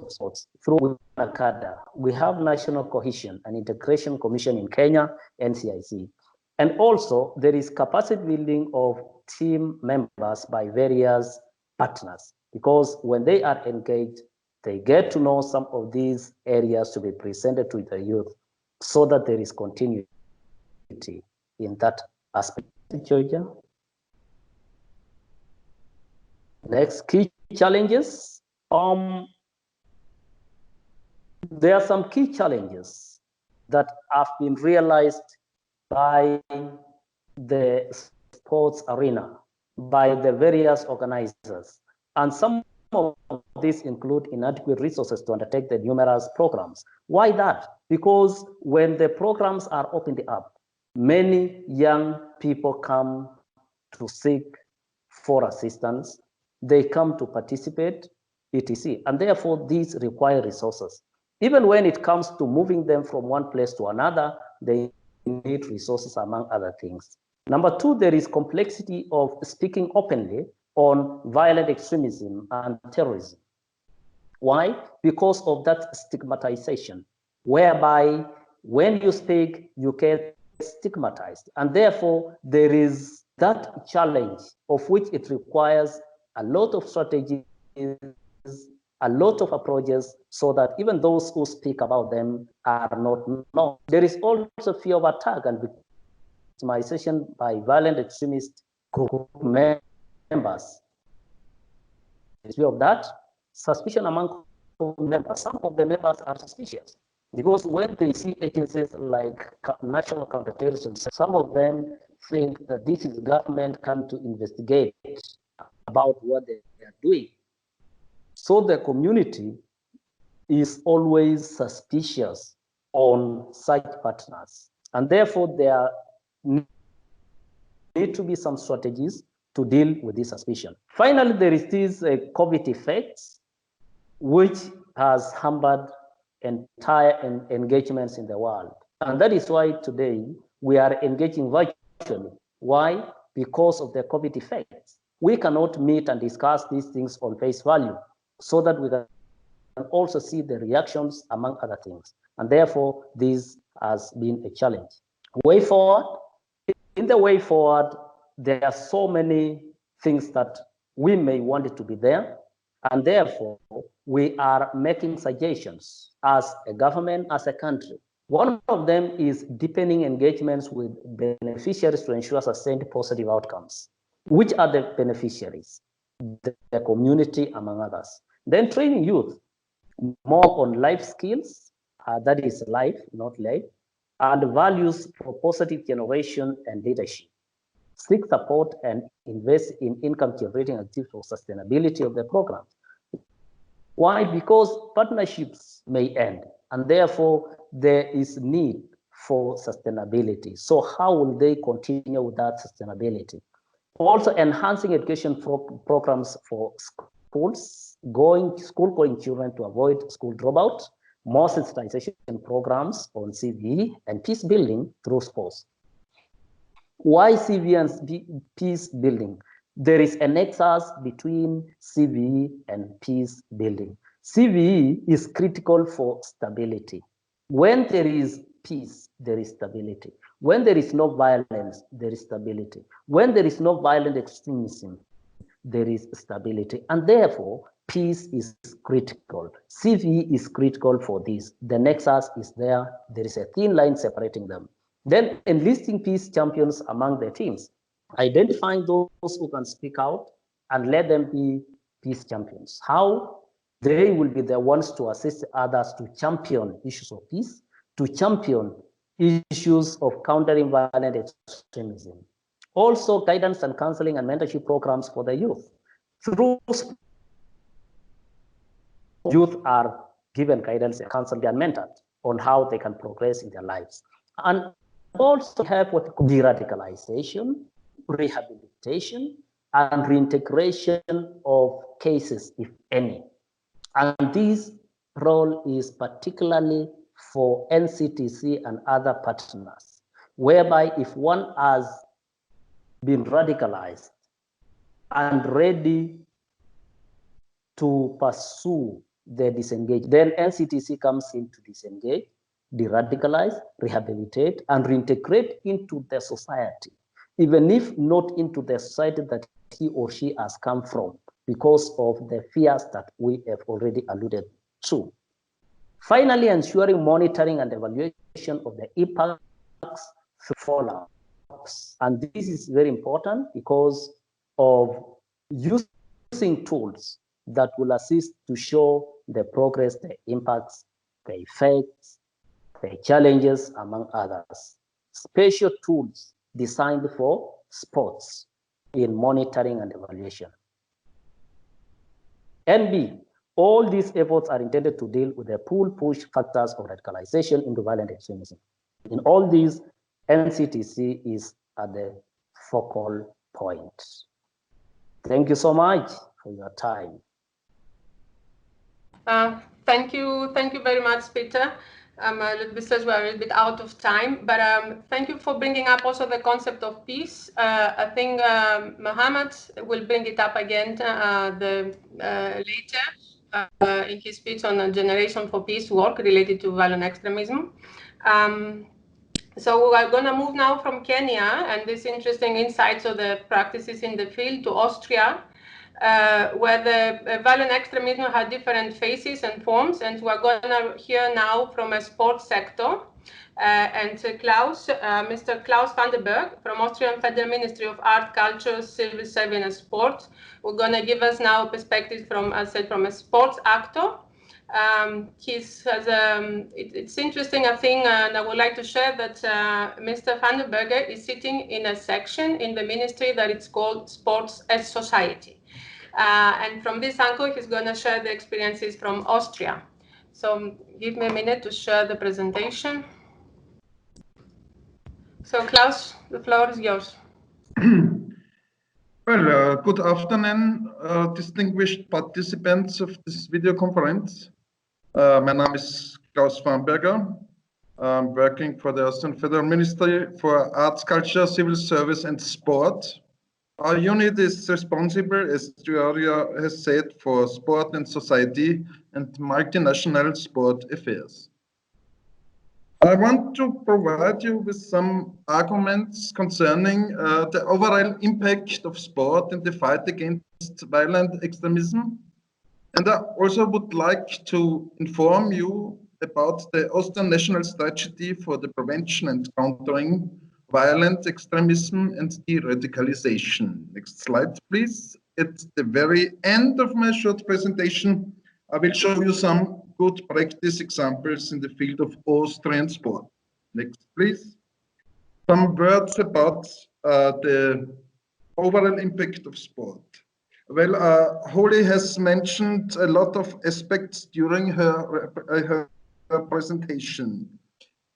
sports through NACADA. We have National Cohesion and Integration Commission in Kenya, NCIC. And also there is capacity building of team members by various partners, because when they are engaged, they get to know some of these areas to be presented to the youth, so that there is continuity in that aspect. Georgia. Next, key challenges. There are some key challenges that have been realized by the sports arena, by the various organizers. And some of these include inadequate resources to undertake the numerous programs. Why that? Because when the programs are opened up, many young people come to seek for assistance, they come to participate, etc. And therefore, these require resources. Even when it comes to moving them from one place to another, they need resources, among other things. Number two, there is complexity of speaking openly on violent extremism and terrorism. Why? Because of that stigmatization, whereby when you speak, you get stigmatized. And therefore, there is that challenge of which it requires a lot of strategies, a lot of approaches, so that even those who speak about them are not known. There is also fear of attack and victimization by violent extremist group members. There's fear of that. Suspicion among members. Some of the members are suspicious, because when they see agencies like National Counter-terrorism, some of them think that this is government come to investigate about what they are doing. So the community is always suspicious on such partners. And therefore, there need to be some strategies to deal with this suspicion. Finally, there is this COVID effect, which has hampered entire engagements in the world. And that is why today we are engaging virtually. Why? Because of the COVID effects. We cannot meet and discuss these things on face value so that we can also see the reactions among other things. And therefore, this has been a challenge. Way forward, in the way forward, there are so many things that we may want it to be there. And therefore, we are making suggestions as a government, as a country. One of them is deepening engagements with beneficiaries to ensure sustained positive outcomes. Which are the beneficiaries? The community, among others. Then training youth more on life skills, that is life, not life, and values for positive generation and leadership. Seek support and invest in income-generating activities for sustainability of the program. Why? Because partnerships may end, and therefore there is need for sustainability. So how will they continue with that sustainability? Also enhancing education programs for school-going children to avoid school dropout, more sensitization programs on CVE and peace building through sports. Why CVE and peace building? There is a nexus between CVE and peace building. CVE is critical for stability. When there is peace, there is stability. When there is no violence, there is stability. When there is no violent extremism, there is stability. And therefore, peace is critical. CVE is critical for this. The nexus is there. There is a thin line separating them. Then enlisting peace champions among the teams. Identifying those who can speak out and let them be peace champions. How? They will be the ones to assist others to champion issues of peace, to champion issues of countering violent extremism. Also, guidance and counseling and mentorship programs for the youth. Through youth are given guidance and counseled and mentored on how they can progress in their lives. And also have what we call de-radicalization, rehabilitation, and reintegration of cases, if any. And this role is particularly for NCTC and other partners, whereby if one has been radicalized and ready to pursue the disengage, then NCTC comes in to disengage, de-radicalize, rehabilitate, and reintegrate into the society, even if not into the society that he or she has come from, because of the fears that we have already alluded to. Finally, ensuring monitoring and evaluation of the impacts through follow-ups. And this is very important because of using tools that will assist to show the progress, the impacts, the effects, the challenges, among others. Special tools designed for sports in monitoring and evaluation. NB, all these efforts are intended to deal with the pull-push factors of radicalization into violent extremism. In all these, NCTC is at the focal point. Thank you so much for your time. Thank you very much, Peter. Because we're a little bit out of time, but thank you for bringing up also the concept of peace. I think Mohammed will bring it up again later in his speech on a Generation for Peace work related to violent extremism. So we're going to move now from Kenya and these interesting insights of the practices in the field to Austria, where the violent extremism had different faces and forms, and we're going to hear now from a sports sector. And Mr. Klaus van den Berg from Austrian Federal Ministry of Art, Culture, Civil Service and Sport. We're going to give us now a perspective from, as I said, from a sports actor. It's interesting, I think, and I would like to share that Mr. van den Berg is sitting in a section in the ministry that it's called Sports as Society. And from this angle, he's going to share the experiences from Austria. So give me a minute to share the presentation. So Klaus, the floor is yours. Well, good afternoon, distinguished participants of this video conference. My name is Klaus Farnberger. I'm working for the Austrian Federal Ministry for Arts, Culture, Civil Service and Sport. Our unit is responsible, as Giorgia has said, for sport and society and multinational sport affairs. I want to provide you with some arguments concerning the overall impact of sport in the fight against violent extremism. And I also would like to inform you about the Austrian National Strategy for the Prevention and Countering Violent Extremism and De-radicalization. Next slide, please. At the very end of my short presentation, I will show you some good practice examples in the field of Austrian sport. Next, please. Some words about the overall impact of sport. Well, Holly has mentioned a lot of aspects during her presentation.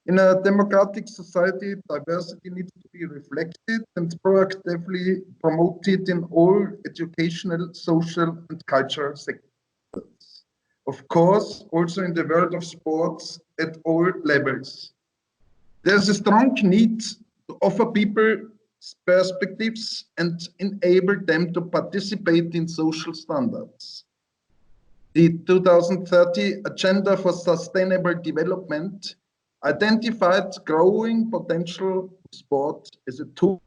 In a democratic society, diversity needs to be reflected and proactively promoted in all educational, social, and cultural sectors. Of course, also in the world of sports at all levels. There's a strong need to offer people perspectives and enable them to participate in social standards. The 2030 Agenda for Sustainable Development identified growing potential of sport as a tool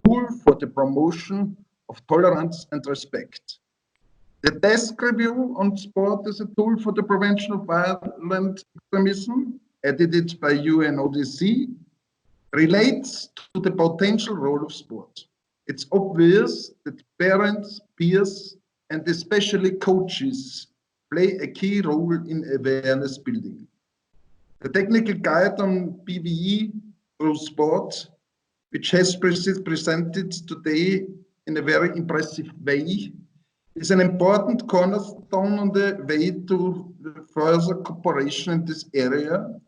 for the promotion of tolerance and respect. The desk review on sport as a tool for the prevention of violent extremism, edited by UNODC, relates to the potential role of sport. It's obvious that parents, peers, and especially coaches play a key role in awareness building. The technical guide on PVE through sport, which has presented today in a very impressive way, is an important cornerstone on the way to further cooperation in this area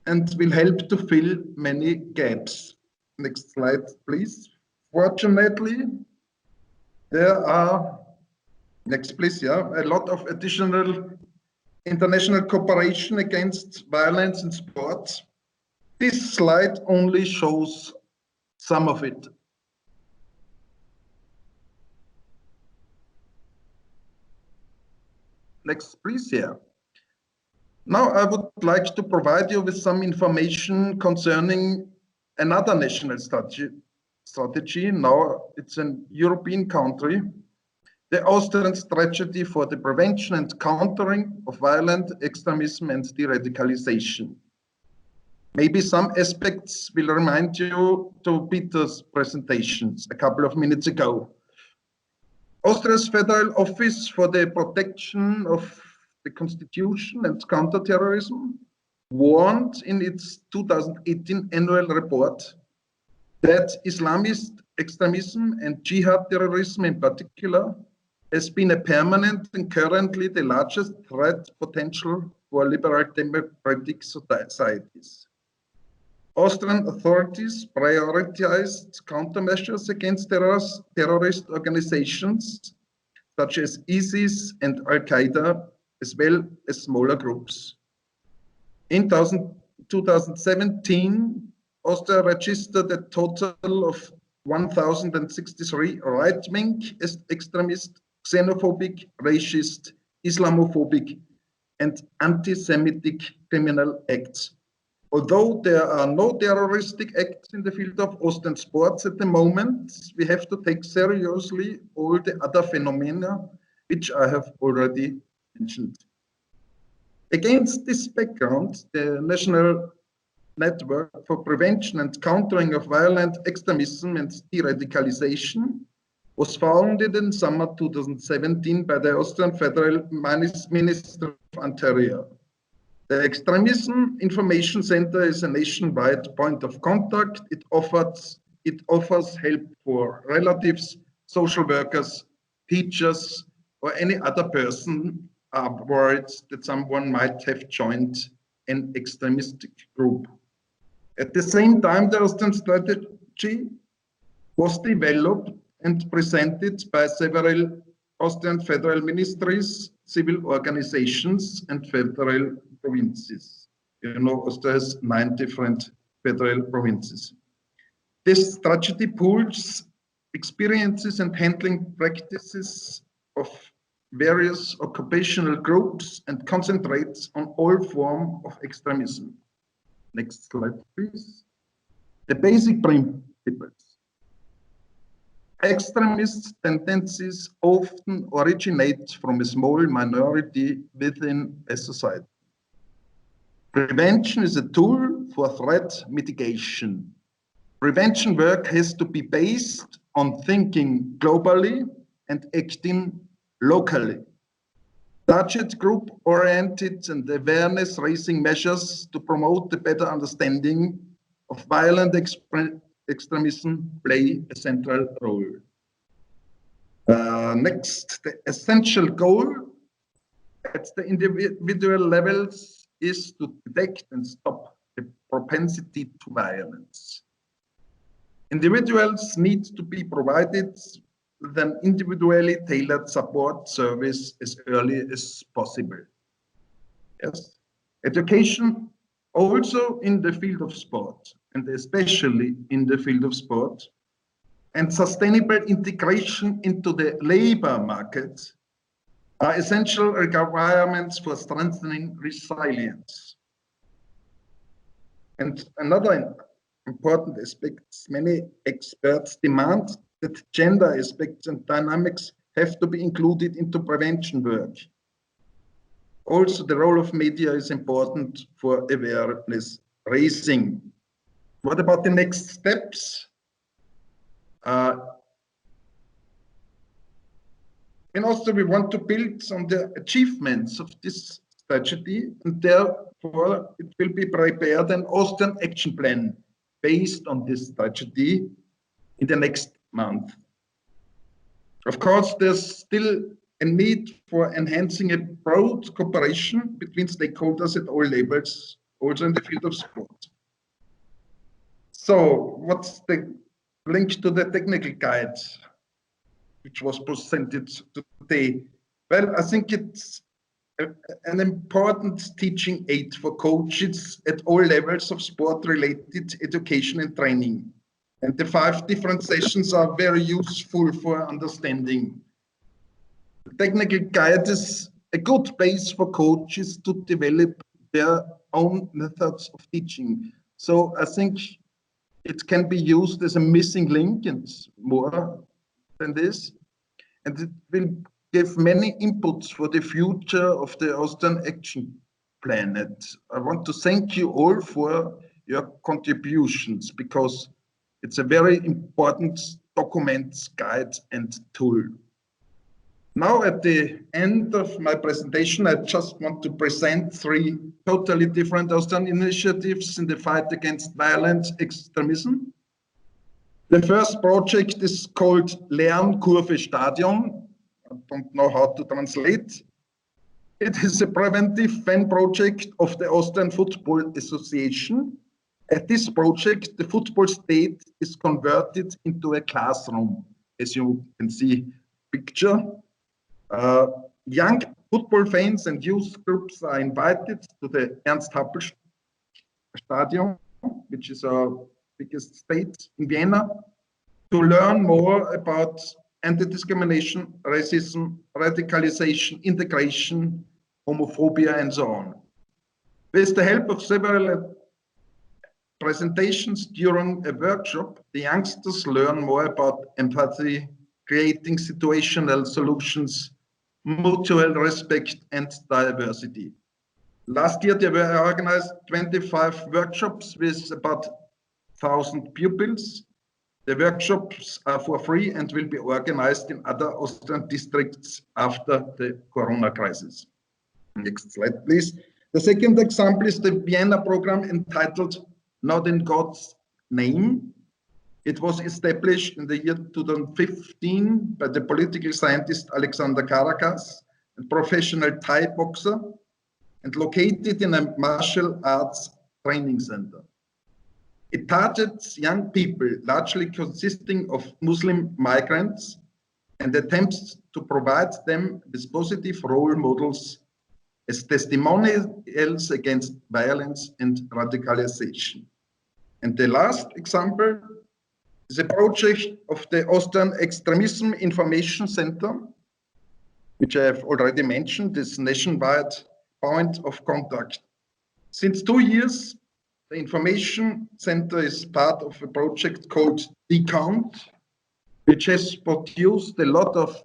and will help to fill many gaps. Next slide, please. Fortunately, there are, next please, yeah, a lot of additional international cooperation against violence in sports. This slide only shows some of it. Next, please, yeah. Now I would like to provide you with some information concerning another national strategy. Now it's a European country, the Austrian Strategy for the Prevention and Countering of Violent Extremism and De-radicalization. Maybe some aspects will remind you to Peter's presentations a couple of minutes ago. Austria's Federal Office for the Protection of the Constitution and Counter-terrorism warned in its 2018 annual report that Islamist extremism and jihad terrorism in particular has been a permanent and currently the largest threat potential for liberal democratic societies. Austrian authorities prioritized countermeasures against terrorist organizations such as ISIS and Al-Qaeda, as well as smaller groups. In 2017, Austria registered a total of 1,063 right-wing extremist, xenophobic, racist, Islamophobic, and anti-Semitic criminal acts. Although there are no terroristic acts in the field of Austrian sports at the moment, we have to take seriously all the other phenomena which I have already mentioned. Against this background, the National Network for Prevention and Countering of Violent Extremism and De-radicalization was founded in summer 2017 by the Austrian Federal Ministry of Interior. The Extremism Information Center is a nationwide point of contact. It offers help for relatives, social workers, teachers, or any other person are worried that someone might have joined an extremistic group. At the same time, the Austrian strategy was developed and presented by several Austrian federal ministries, civil organizations, and federal provinces. You know, Austria has 9 different federal provinces. This strategy pools experiences and handling practices of various occupational groups and concentrates on all forms of extremism. Next slide, please. The basic principles. Extremist tendencies often originate from a small minority within a society. Prevention is a tool for threat mitigation. Prevention work has to be based on thinking globally and acting locally. Target group-oriented and awareness-raising measures to promote a better understanding of violent extremism play a central role. Next, the essential goal at the individual levels is to detect and stop the propensity to violence. Individuals need to be provided with an individually tailored support service as early as possible. Yes. Education also in the field of sport, and especially in the field of sport, and sustainable integration into the labor market are essential requirements for strengthening resilience. And another important aspect, many experts demand that gender aspects and dynamics have to be included into prevention work. Also, the role of media is important for awareness raising. What about the next steps? In Austria, we want to build on the achievements of this strategy, and therefore it will be prepared an Austrian action plan based on this strategy in the next month. Of course, there's still a need for enhancing a broad cooperation between stakeholders at all levels, also in the field of sport. So, what's the link to the technical guide, which was presented today? Well, I think it's an important teaching aid for coaches at all levels of sport-related education and training. And the 5 different sessions are very useful for understanding. The technical guide is a good base for coaches to develop their own methods of teaching. So I think it can be used as a missing link and more than this. And it will give many inputs for the future of the Austrian Action Plan. And I want to thank you all for your contributions, because it's a very important document, guide, and tool. Now, at the end of my presentation, I just want to present 3 totally different Austrian initiatives in the fight against violent extremism. The first project is called Lernkurve Stadion. I don't know how to translate. It is a preventive fan project of the Austrian Football Association. At this project, the football state is converted into a classroom, as you can see picture. Young football fans and youth groups are invited to the Ernst-Happel Stadium, which is our biggest state in Vienna, to learn more about anti-discrimination, racism, radicalization, integration, homophobia, and so on. With the help of several presentations during a workshop, the youngsters learn more about empathy, creating situational solutions, mutual respect, and diversity. Last year, there were organized 25 workshops with about 1,000 pupils. The workshops are for free and will be organized in other Austrian districts after the Corona crisis. Next slide, please. The second example is the Vienna program entitled Not in God's Name. It was established in the year 2015 by the political scientist Alexander Karakas and professional Thai boxer, and located in a martial arts training center. It targets young people, largely consisting of Muslim migrants, and attempts to provide them with positive role models as testimonials against violence and radicalization. And the last example is a project of the Austrian Extremism Information Center, which I have already mentioned, this nationwide point of contact. Since 2 years, the Information Center is part of a project called Decount, which has produced a lot of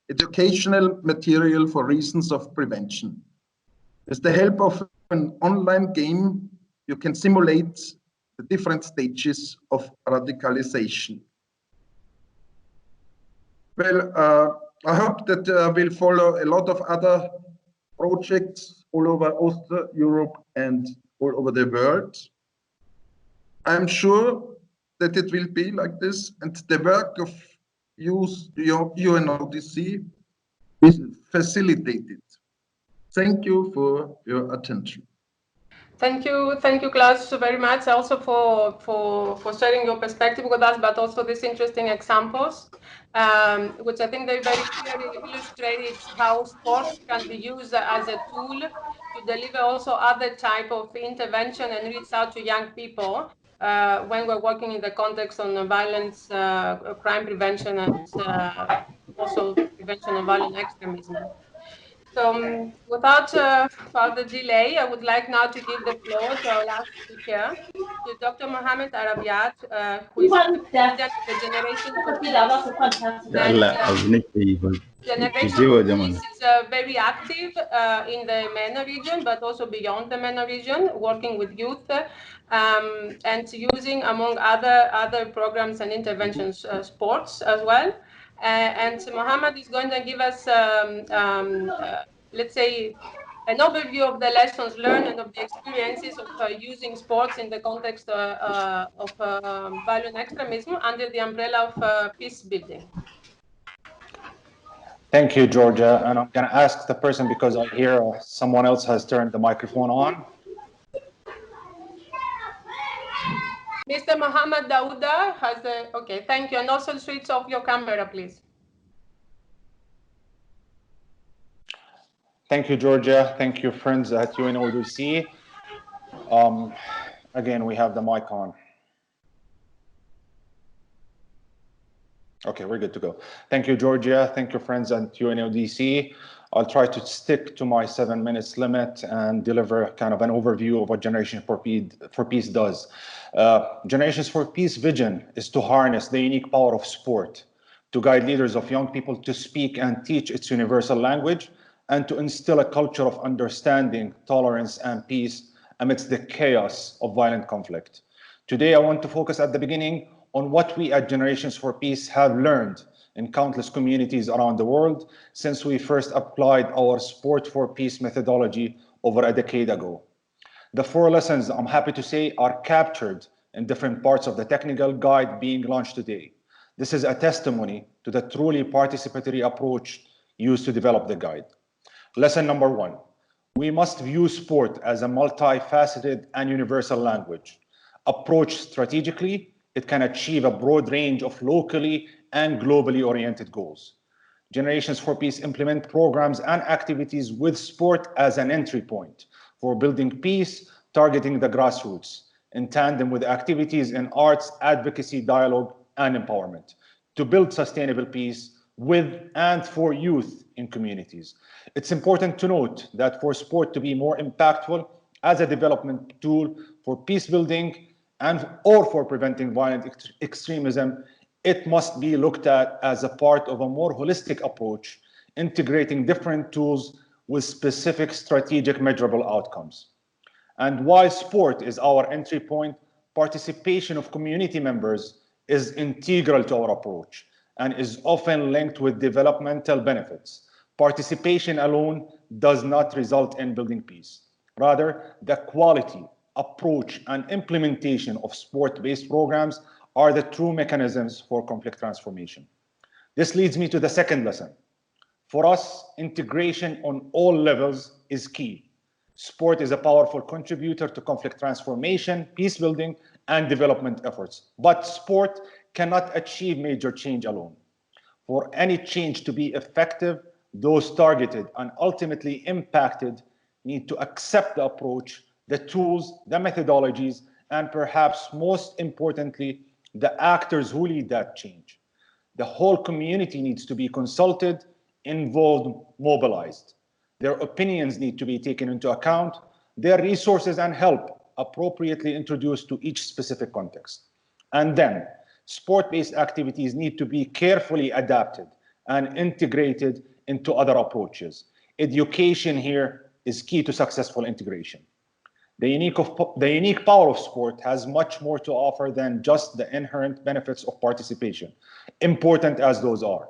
educational material for reasons of prevention. With the help of an online game, you can simulate the different stages of radicalization. Well, I hope that will follow a lot of other projects all over Austria, Europe, and all over the world. I'm sure that it will be like this, and the work of UNODC is facilitated. Thank you for your attention. Thank you, Klaus, so very much also for sharing your perspective with us, but also these interesting examples, which I think they very clearly illustrate how sport can be used as a tool to deliver also other type of intervention and reach out to young people when we're working in the context on violence, crime prevention, and also prevention of violent extremism. So without further delay, I would like now to give the floor to our last speaker, to Dr. Mohammed Arabiat, who is the president of the Generation for Peace. Generation for Peace is very active in the MENA region, but also beyond the MENA region, working with youth and using, among other programs and interventions, sports as well. And Mohammed is going to give us, let's say, an overview of the lessons learned and of the experiences of using sports in the context of violent extremism under the umbrella of peace building. Thank you, Georgia. And I'm going to ask the person, because I hear someone else has turned the microphone on. Mr. Mohammed Daouda has the, okay, thank you. And also switch off your camera, please. Thank you, Georgia. Thank you, friends at UNODC. Again, we have the mic on. Okay, we're good to go. Thank you, Georgia. Thank you, friends at UNODC. I'll try to stick to my 7 minutes limit and deliver kind of an overview of what Generation for Peace does. Generations for Peace vision is to harness the unique power of sport, to guide leaders of young people to speak and teach its universal language, and to instill a culture of understanding, tolerance, and peace amidst the chaos of violent conflict. Today, I want to focus at the beginning on what we at Generations for Peace have learned in countless communities around the world since we first applied our Sport for Peace methodology over a decade ago. The 4 lessons, I'm happy to say, are captured in different parts of the technical guide being launched today. This is a testimony to the truly participatory approach used to develop the guide. Lesson number 1, we must view sport as a multifaceted and universal language. Approach strategically, it can achieve a broad range of locally and globally oriented goals. Generations for Peace implement programs and activities with sport as an entry point for building peace, targeting the grassroots, in tandem with activities in arts, advocacy, dialogue, and empowerment, to build sustainable peace with and for youth in communities. It's important to note that for sport to be more impactful as a development tool for peace building or for preventing violent extremism, it must be looked at as a part of a more holistic approach, integrating different tools with specific strategic measurable outcomes. And while sport is our entry point, participation of community members is integral to our approach and is often linked with developmental benefits. Participation alone does not result in building peace. Rather, the quality, approach, and implementation of sport-based programs are the true mechanisms for conflict transformation. This leads me to the second lesson. For us, integration on all levels is key. Sport is a powerful contributor to conflict transformation, peace building, and development efforts. But sport cannot achieve major change alone. For any change to be effective, those targeted and ultimately impacted need to accept the approach, the tools, the methodologies, and perhaps most importantly, the actors who lead that change. The whole community needs to be consulted, involved, mobilized. Their opinions need to be taken into account, their resources and help appropriately introduced to each specific context. And then, sport-based activities need to be carefully adapted and integrated into other approaches. Education here is key to successful integration. The unique power of sport has much more to offer than just the inherent benefits of participation, important as those are.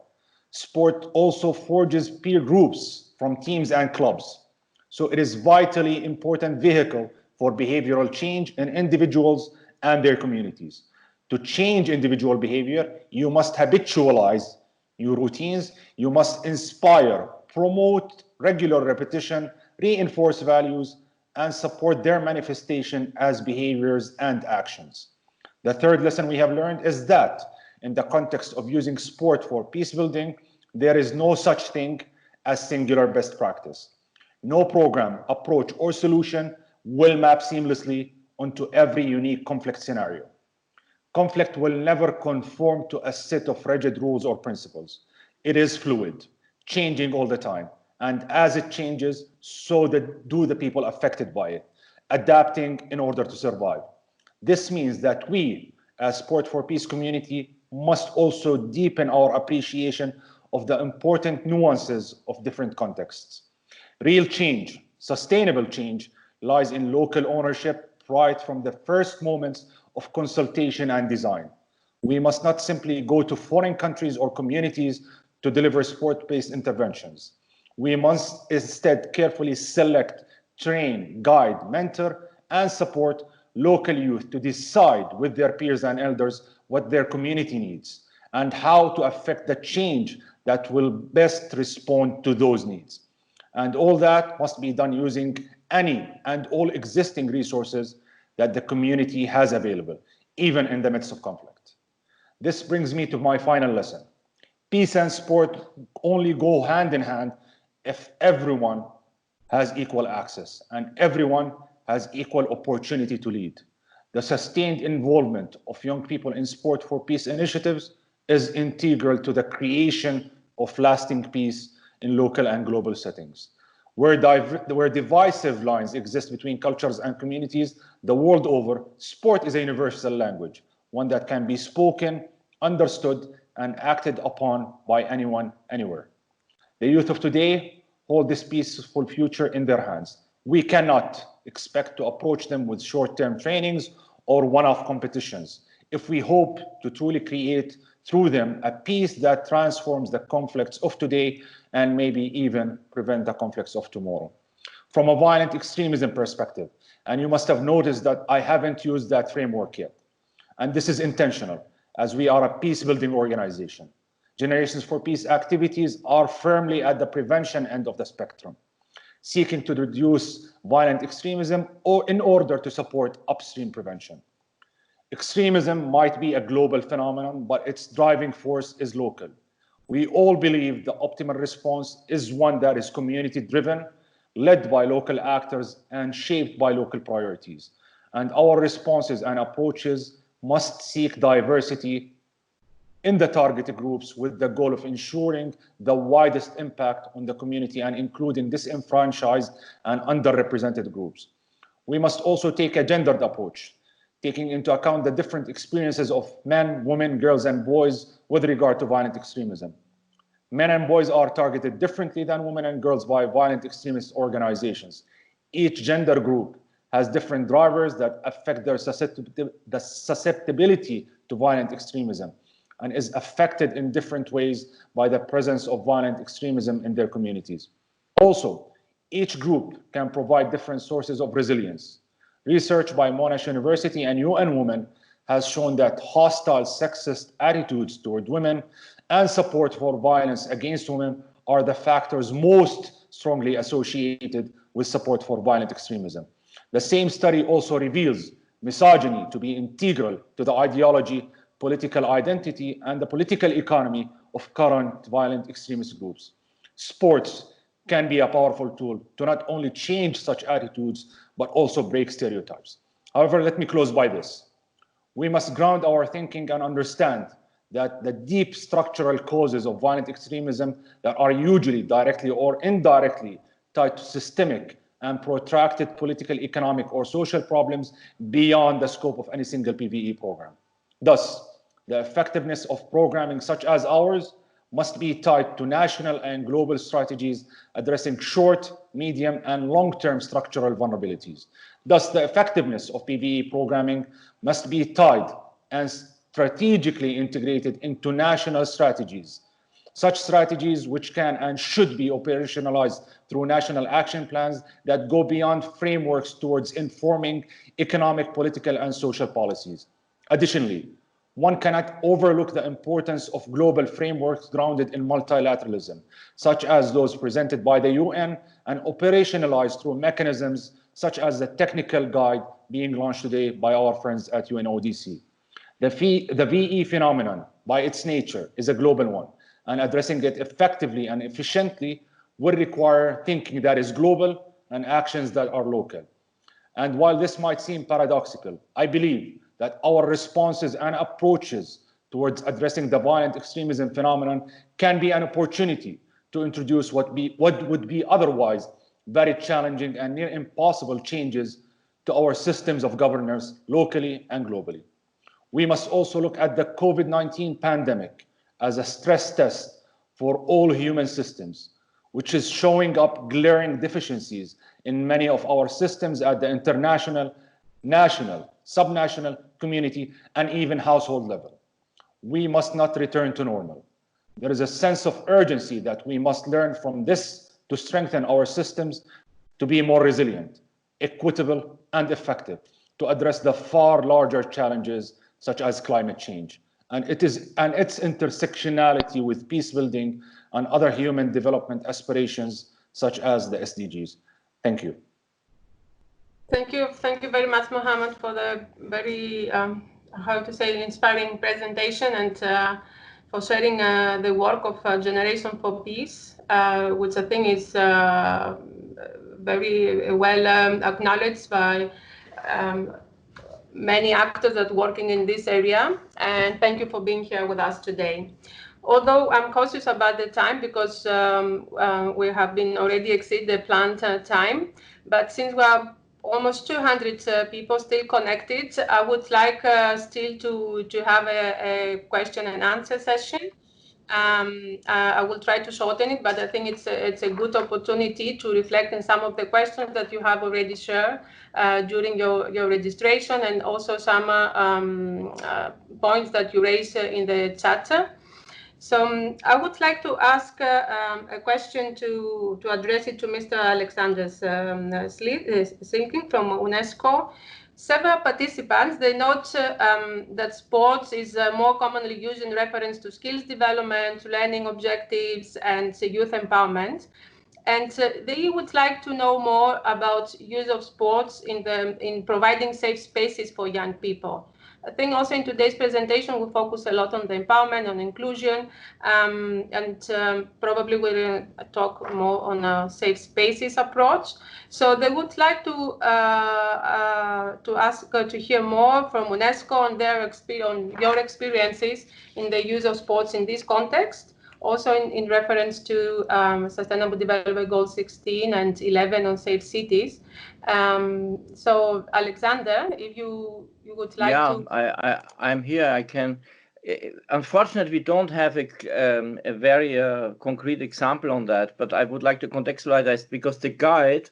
Sport also forges peer groups from teams and clubs. So it is vitally important vehicle for behavioral change in individuals and their communities. To change individual behavior, you must habitualize your routines, you must inspire, promote regular repetition, reinforce values, and support their manifestation as behaviors and actions. The third lesson we have learned is that in the context of using sport for peace building, there is no such thing as singular best practice. No program, approach, or solution will map seamlessly onto every unique conflict scenario. Conflict will never conform to a set of rigid rules or principles. It is fluid, changing all the time. And as it changes, so do the people affected by it, adapting in order to survive. This means that we, as Sport for Peace community, must also deepen our appreciation of the important nuances of different contexts. Real change, sustainable change, lies in local ownership right from the first moments of consultation and design. We must not simply go to foreign countries or communities to deliver sport-based interventions. We must instead carefully select, train, guide, mentor, and support local youth to decide with their peers and elders what their community needs and how to affect the change that will best respond to those needs. And all that must be done using any and all existing resources that the community has available, even in the midst of conflict. This brings me to my final lesson. Peace and sport only go hand in hand if everyone has equal access and everyone has equal opportunity to lead. The sustained involvement of young people in Sport for Peace initiatives is integral to the creation of lasting peace in local and global settings. Where divisive lines exist between cultures and communities the world over, sport is a universal language, one that can be spoken, understood, and acted upon by anyone, anywhere. The youth of today hold this peaceful future in their hands. We cannot expect to approach them with short-term trainings or one-off competitions if we hope to truly create through them a peace that transforms the conflicts of today and maybe even prevent the conflicts of tomorrow. From a violent extremism perspective, and you must have noticed that I haven't used that framework yet. And this is intentional, as we are a peace-building organization. Generations for Peace activities are firmly at the prevention end of the spectrum, seeking to reduce violent extremism or in order to support upstream prevention. Extremism might be a global phenomenon, but its driving force is local. We all believe the optimal response is one that is community-driven, led by local actors, and shaped by local priorities. And our responses and approaches must seek diversity in the targeted groups with the goal of ensuring the widest impact on the community and including disenfranchised and underrepresented groups. We must also take a gendered approach, taking into account the different experiences of men, women, girls, and boys with regard to violent extremism. Men and boys are targeted differently than women and girls by violent extremist organizations. Each gender group has different drivers that affect their susceptibility to violent extremism and is affected in different ways by the presence of violent extremism in their communities. Also, each group can provide different sources of resilience. Research by Monash University and UN Women has shown that hostile sexist attitudes toward women and support for violence against women are the factors most strongly associated with support for violent extremism. The same study also reveals misogyny to be integral to the ideology, political identity, and the political economy of current violent extremist groups. Sports can be a powerful tool to not only change such attitudes, but also break stereotypes. However, let me close by this. We must ground our thinking and understand that the deep structural causes of violent extremism that are usually directly or indirectly tied to systemic and protracted political, economic, or social problems beyond the scope of any single PVE program. Thus, the effectiveness of programming such as ours must be tied to national and global strategies addressing short, medium, and long-term structural vulnerabilities. Thus, the effectiveness of PVE programming must be tied and strategically integrated into national strategies. Such strategies which can and should be operationalized through national action plans that go beyond frameworks towards informing economic, political, and social policies. Additionally, one cannot overlook the importance of global frameworks grounded in multilateralism, such as those presented by the UN and operationalized through mechanisms such as the technical guide being launched today by our friends at UNODC. The VE phenomenon, by its nature, is a global one, and addressing it effectively and efficiently will require thinking that is global and actions that are local. And while this might seem paradoxical, I believe that our responses and approaches towards addressing the violent extremism phenomenon can be an opportunity to introduce what would be otherwise very challenging and near impossible changes to our systems of governance locally and globally. We must also look at the COVID-19 pandemic as a stress test for all human systems, which is showing up glaring deficiencies in many of our systems at the international, national, subnational, community, and even household level. We must not return to normal. There is a sense of urgency that we must learn from this to strengthen our systems to be more resilient, equitable, and effective to address the far larger challenges such as climate change and its intersectionality with peace building and other human development aspirations such as the SDGs. Thank you. Thank you very much, Mohammed, for the very, inspiring presentation and for sharing the work of Generation for Peace, which I think is very well acknowledged by many actors that are working in this area. And thank you for being here with us today. Although I'm cautious about the time because we have been already exceed the planned time, but since we are almost 200 people still connected, I would like still to have a question and answer session. I will try to shorten it, but I think it's a good opportunity to reflect on some of the questions that you have already shared during your registration, and also some points that you raised in the chat. So I would like to ask a question to address it to Mr. Alexander Slinking from UNESCO. Several participants, they note that sports is more commonly used in reference to skills development, learning objectives, and youth empowerment. And they would like to know more about use of sports in providing safe spaces for young people. I think also in today's presentation, we focus a lot on the empowerment, on inclusion, and probably we'll talk more on a safe spaces approach. So they would like to ask to hear more from UNESCO on your experiences in the use of sports in this context. Also in reference to Sustainable Development Goals 16 and 11 on safe cities. So Alexander, if you would like to. Yeah, I'm here. I can. Unfortunately, we don't have a very concrete example on that, but I would like to contextualize this because the guide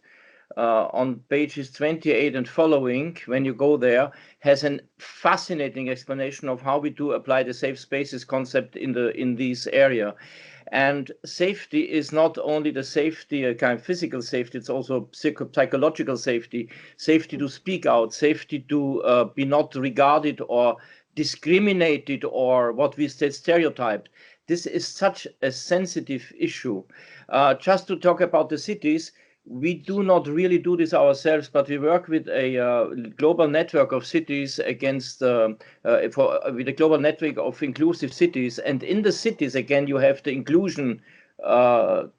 on pages 28 and following, when you go there, has a fascinating explanation of how we do apply the safe spaces concept in this area. And safety is not only the safety, kind of physical safety, it's also psychological safety, safety to speak out, safety to be not regarded or discriminated or what we said stereotyped. this is such a sensitive issue. Just to talk about the cities, we do not really do this ourselves, but we work with a global network of cities against with a global network of inclusive cities. And in the cities, again, you have the inclusion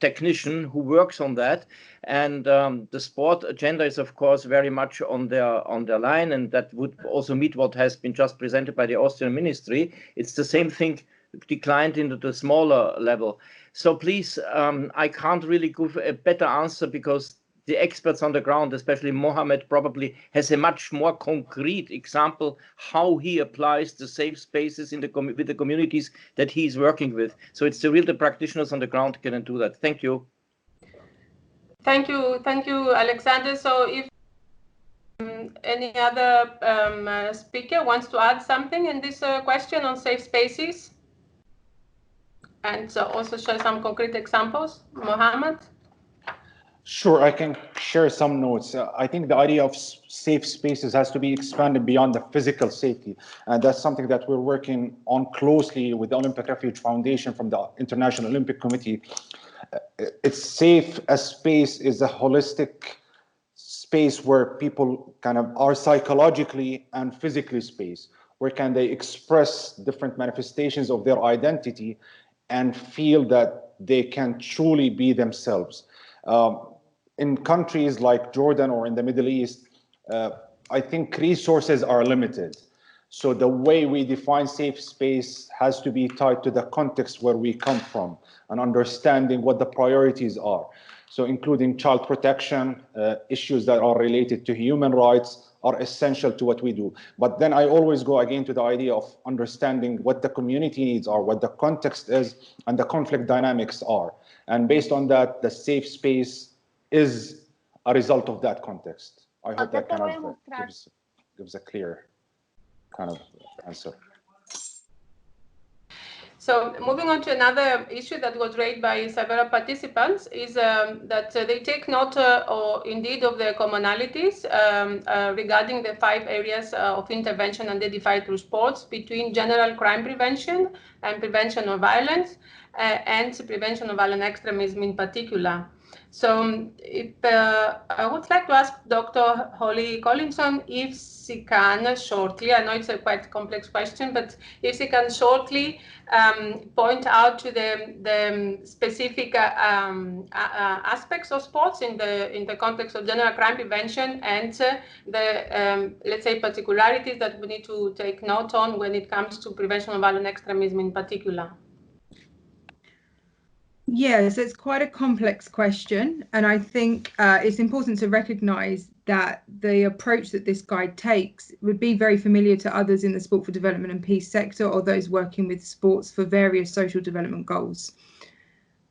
technician who works on that, and the sport agenda is of course very much on their line, and that would also meet what has been just presented by the Austrian ministry. It's the same thing declined into the smaller level. So please, I can't really give a better answer because the experts on the ground, especially Mohammed, probably has a much more concrete example how he applies the safe spaces in with the communities that he's working with. So it's the practitioners on the ground who can do that. Thank you. Thank you, Alexander. So if any other speaker wants to add something in this question on safe spaces, and also share some concrete examples, Mohammed? Sure, I can share some notes. I think the idea of safe spaces has to be expanded beyond the physical safety. And that's something that we're working on closely with the Olympic Refuge Foundation from the International Olympic Committee. It's safe as space is a holistic space where people kind of are psychologically and physically space, where can they express different manifestations of their identity and feel that they can truly be themselves. In countries like Jordan or in the Middle East, I think resources are limited. So the way we define safe space has to be tied to the context where we come from and understanding what the priorities are. So including child protection, issues that are related to human rights are essential to what we do. But then I always go again to the idea of understanding what the community needs are, what the context is, and the conflict dynamics are. And based on that, the safe space is a result of that context. I hope that kind of gives a clear kind of answer. So moving on to another issue that was raised by several participants is that they take note or indeed of the commonalities regarding the 5 areas of intervention identified through sports between general crime prevention and prevention of violence and prevention of violent extremism in particular. So I would like to ask Dr. Holly Collinson if she can shortly, I know it's a quite complex question, but if she can shortly point out to the specific aspects of sports in the context of general crime prevention and the, let's say, particularities that we need to take note on when it comes to prevention of violent extremism in particular. Yes, it's quite a complex question, and I think it's important to recognise that the approach that this guide takes would be very familiar to others in the sport for development and peace sector or those working with sports for various social development goals.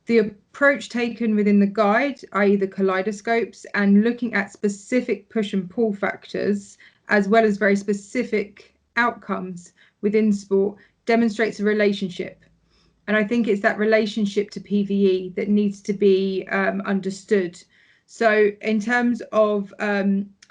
The approach taken within the guide, i.e. the kaleidoscopes, and looking at specific push and pull factors, as well as very specific outcomes within sport, demonstrates a relationship. And I think it's that relationship to PVE that needs to be understood. So in terms of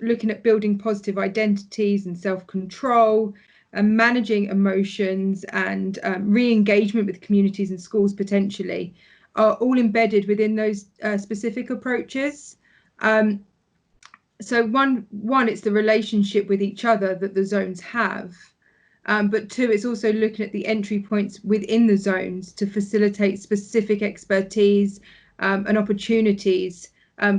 looking at building positive identities and self-control, and managing emotions and re-engagement with communities and schools potentially are all embedded within those specific approaches. So one, it's the relationship with each other that the zones have. But 2, it's also looking at the entry points within the zones to facilitate specific expertise and opportunities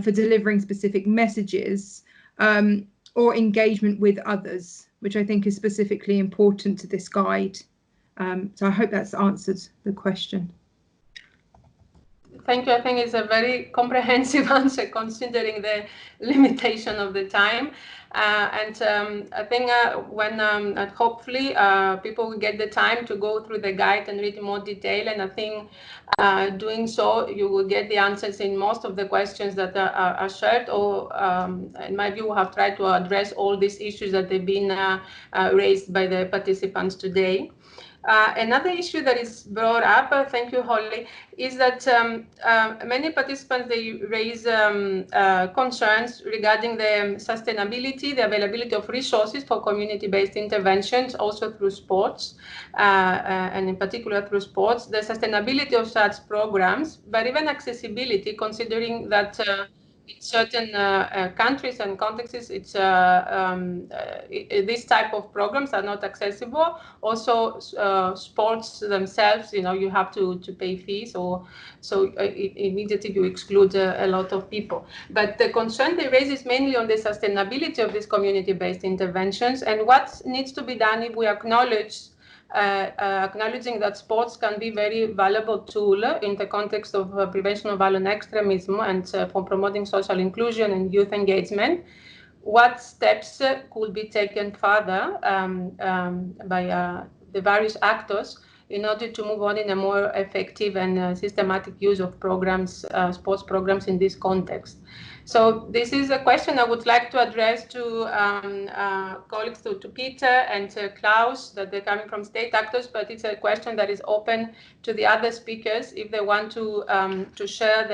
for delivering specific messages or engagement with others, which I think is specifically important to this guide. So I hope that's answered the question. Thank you. I think it's a very comprehensive answer considering the limitation of the time. I think when hopefully people will get the time to go through the guide and read in more detail, and I think doing so, you will get the answers in most of the questions that are shared, or in my view, have tried to address all these issues that have been raised by the participants today. Another issue that is brought up, thank you, Holly, is that many participants, they raise concerns regarding the sustainability, the availability of resources for community-based interventions, also through sports, and in particular through sports, the sustainability of such programs, but even accessibility, considering that in certain countries and contexts, this type of programs are not accessible. Also, sports themselves, you have to pay fees, so immediately you exclude a lot of people. But the concern they raise is mainly on the sustainability of these community-based interventions and what needs to be done if we acknowledging that sports can be a very valuable tool in the context of prevention of violent extremism and for promoting social inclusion and youth engagement. What steps could be taken further by the various actors in order to move on in a more effective and systematic use of programs, sports programs in this context? So this is a question I would like to address to colleagues, to Peter and to Klaus, that they're coming from state actors, but it's a question that is open to the other speakers if they want to share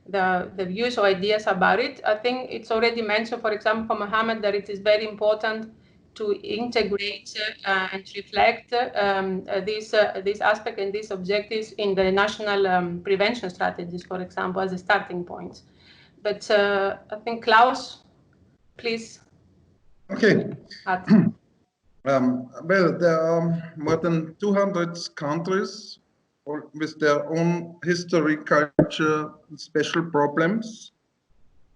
the views or ideas about it. I think it's already mentioned, for example, for Mohammed, that it is very important to integrate and reflect this aspect and these objectives in the national prevention strategies, for example, as a starting point. But I think Klaus, please. Okay. Well, there are more than 200 countries with their own history, culture, and special problems.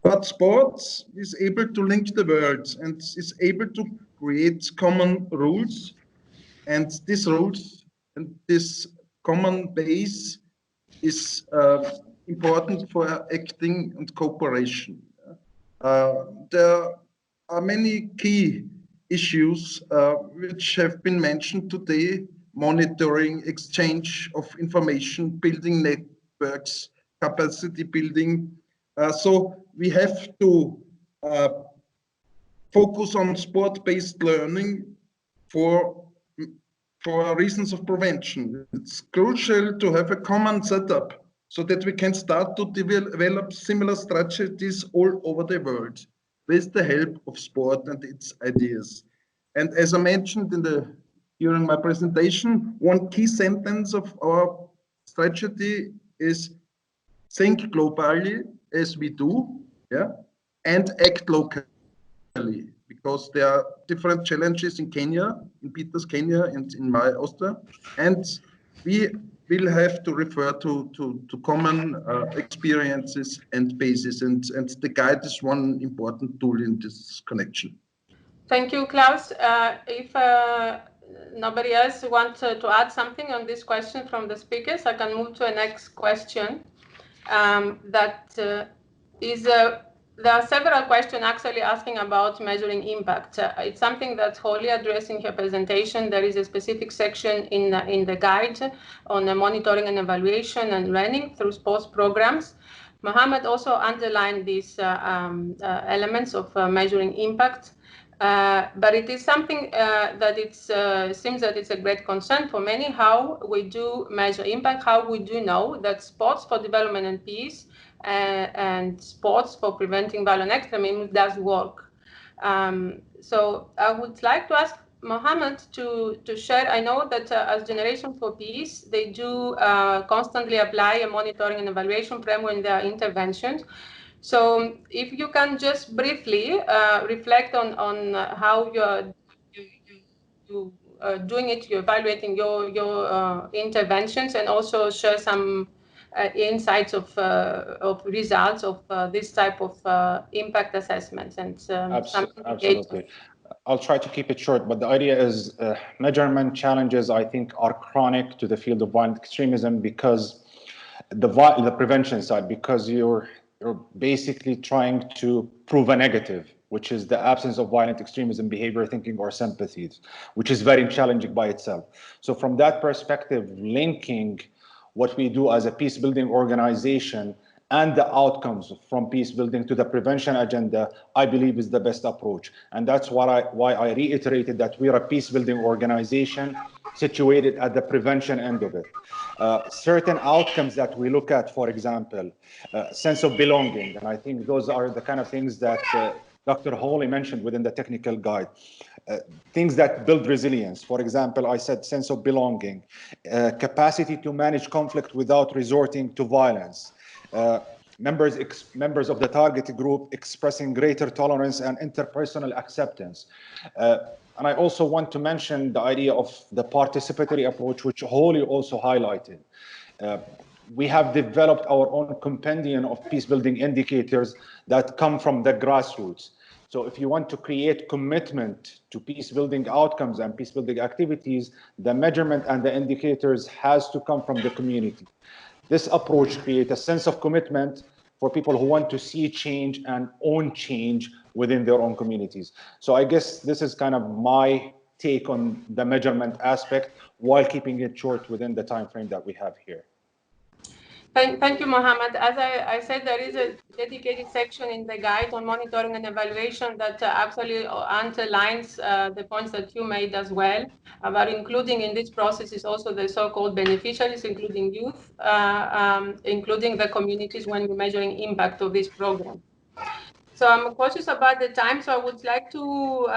But sports is able to link the world and is able to create common rules. And these rules and this common base is important for acting and cooperation. There are many key issues which have been mentioned today: monitoring, exchange of information, building networks, capacity building. So we have to focus on sport-based learning for reasons of prevention. It's crucial to have a common setup so that we can start to develop similar strategies all over the world with the help of sport and its ideas. And as I mentioned during my presentation, one key sentence of our strategy is think globally as we do, and act locally, because there are different challenges in Kenya, in Peter's Kenya and in my Austria, and we will have to refer to common experiences and bases, and the guide is one important tool in this connection. Thank you, Klaus. If nobody else wants to add something on this question from the speakers, I can move to the next question. There are several questions actually asking about measuring impact. It's something that Holly addressed in her presentation. There is a specific section in the guide on the monitoring and evaluation and learning through sports programs. Mohammed also underlined these elements of measuring impact. But it is something that seems that it's a great concern for many, how we do measure impact, how we do know that sports for development and peace and sports for preventing violent extremism does work. So I would like to ask Mohammed to share. I know that as Generation for Peace, they do constantly apply a monitoring and evaluation framework in their interventions. So if you can just briefly reflect on how you're doing it, you're evaluating your interventions, and also share some insights of results of this type of impact assessments and absolutely. I'll try to keep it short, but the idea is measurement challenges, I think, are chronic to the field of violent extremism because the prevention side, because you're basically trying to prove a negative, which is the absence of violent extremism behavior, thinking, or sympathies, which is very challenging by itself. So from that perspective, linking what we do as a peace building organization and the outcomes from peace building to the prevention agenda, I believe is the best approach. And that's why I reiterated that we're a peace building organization situated at the prevention end of it. Certain outcomes that we look at, for example, sense of belonging. And I think those are the kind of things that Dr. Hawley mentioned within the technical guide. Things that build resilience. For example, I said sense of belonging, capacity to manage conflict without resorting to violence. Members of the target group expressing greater tolerance and interpersonal acceptance. And I also want to mention the idea of the participatory approach, which Holly also highlighted. We have developed our own compendium of peace building indicators that come from the grassroots. So if you want to create commitment to peace building outcomes and peace building activities, the measurement and the indicators has to come from the community. This approach creates a sense of commitment for people who want to see change and own change within their own communities. So I guess this is kind of my take on the measurement aspect while keeping it short within the time frame that we have here. Thank you, Mohammed. As I said, there is a dedicated section in the guide on monitoring and evaluation that actually underlines the points that you made as well, about including in this process is also the so-called beneficiaries, including youth, including the communities when we're measuring impact of this program. So I'm cautious about the time, so I would like to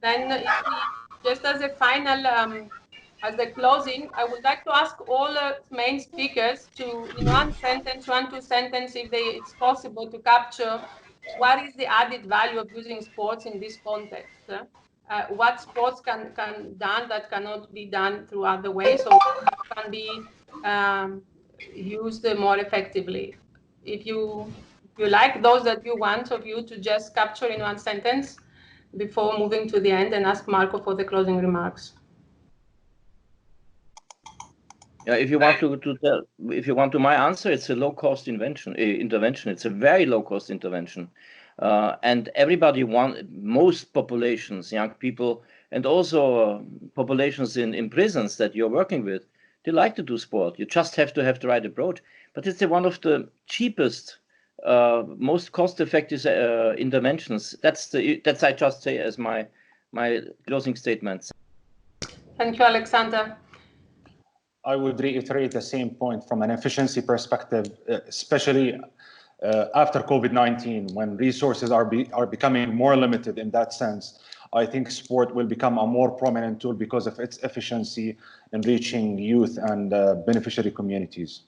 then, if we, just as a final, as the closing, I would like to ask all main speakers to, in one sentence, 2 sentences, if it's possible, to capture what is the added value of using sports in this context. What sports can done that cannot be done through other ways, so can be used more effectively. If you like, those that you want of you to just capture in one sentence before moving to the end, and ask Marco for the closing remarks. Yeah, if you want to my answer, it's a low-cost intervention. It's a very low-cost intervention, and everybody most populations, young people, and also populations in prisons that you're working with, they like to do sport. You just have to have the right approach. But it's one of the cheapest, most cost-effective interventions. That's I just say as my closing statements. Thank you, Alexander. I would reiterate the same point from an efficiency perspective, especially after COVID-19, when resources are becoming more limited in that sense. I think sport will become a more prominent tool because of its efficiency in reaching youth and beneficiary communities.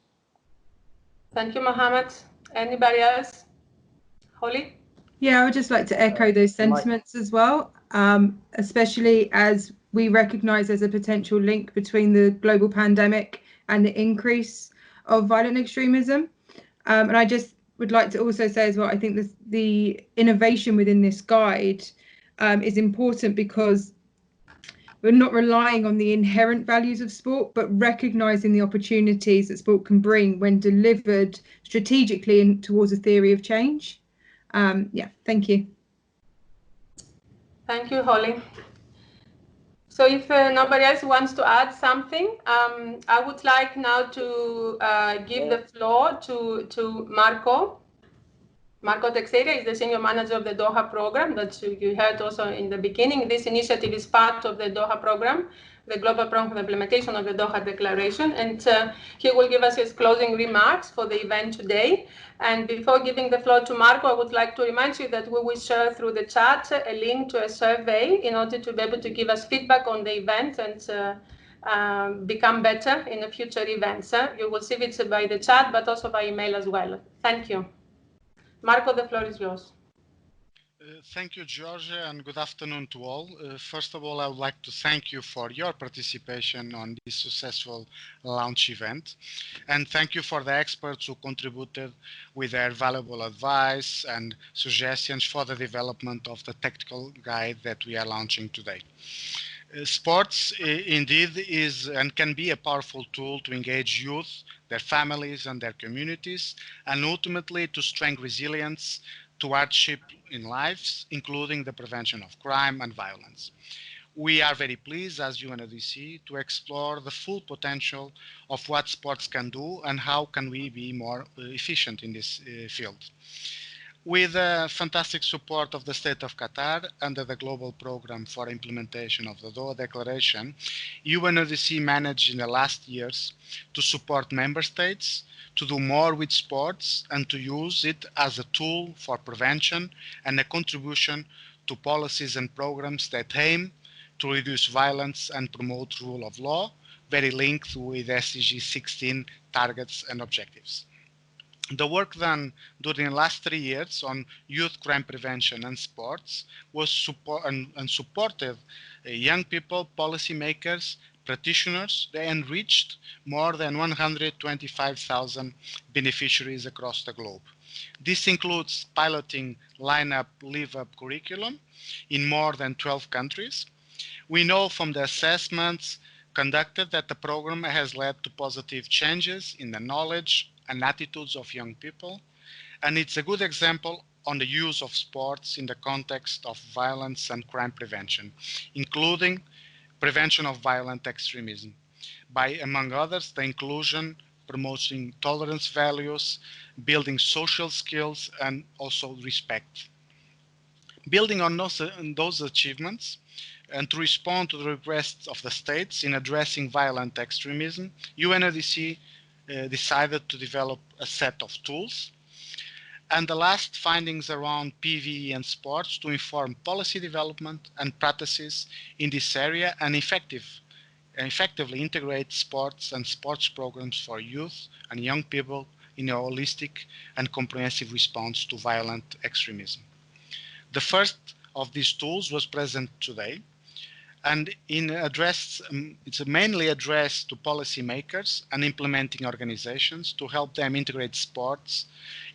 Thank you, Mohammed. Anybody else? Holly? Yeah, I would just like to echo those sentiments as well, especially as we recognise there's a potential link between the global pandemic and the increase of violent extremism. And I just would like to also say as well, I think the innovation within this guide is important because we're not relying on the inherent values of sport, but recognising the opportunities that sport can bring when delivered strategically and towards a theory of change. Yeah, thank you. Thank you, Holly. So if nobody else wants to add something, I would like now to give the floor to Marco. Marco Teixeira is the Senior Manager of the Doha Program that you heard also in the beginning. This initiative is part of the Doha Program, the Global Program for the Implementation of the Doha Declaration, and he will give us his closing remarks for the event today. And before giving the floor to Marco, I would like to remind you that we will share through the chat a link to a survey in order to be able to give us feedback on the event and become better in the future events. You will see it by the chat, but also by email as well. Thank you. Marco, the floor is yours. Thank you, Georgia, and good afternoon to all. First of all, I would like to thank you for your participation on this successful launch event. And thank you for the experts who contributed with their valuable advice and suggestions for the development of the technical guide that we are launching today. Sports indeed is and can be a powerful tool to engage youth, their families and their communities, and ultimately to strengthen resilience to hardship in lives, including the prevention of crime and violence. We are very pleased as UNODC to explore the full potential of what sports can do and how can we be more efficient in this field. With the fantastic support of the State of Qatar under the Global Program for Implementation of the Doha Declaration, UNODC managed in the last years to support member states to do more with sports and to use it as a tool for prevention and a contribution to policies and programs that aim to reduce violence and promote rule of law, very linked with SDG 16 targets and objectives. The work done during the last 3 years on youth crime prevention and sports was supported young people, policymakers, practitioners. They enriched more than 125,000 beneficiaries across the globe. This includes piloting Line-Up, Live-Up curriculum in more than 12 countries. We know from the assessments conducted that the program has led to positive changes in the knowledge and attitudes of young people, and it's a good example on the use of sports in the context of violence and crime prevention, including prevention of violent extremism, by, among others, the inclusion, promoting tolerance values, building social skills, and also respect. Building on those achievements, and to respond to the requests of the states in addressing violent extremism, UNODC decided to develop a set of tools. And the last findings around PVE and sports to inform policy development and practices in this area and effectively integrate sports and sports programs for youth and young people in a holistic and comprehensive response to violent extremism. The first of these tools was present today, and it's mainly addressed to policymakers and implementing organizations to help them integrate sports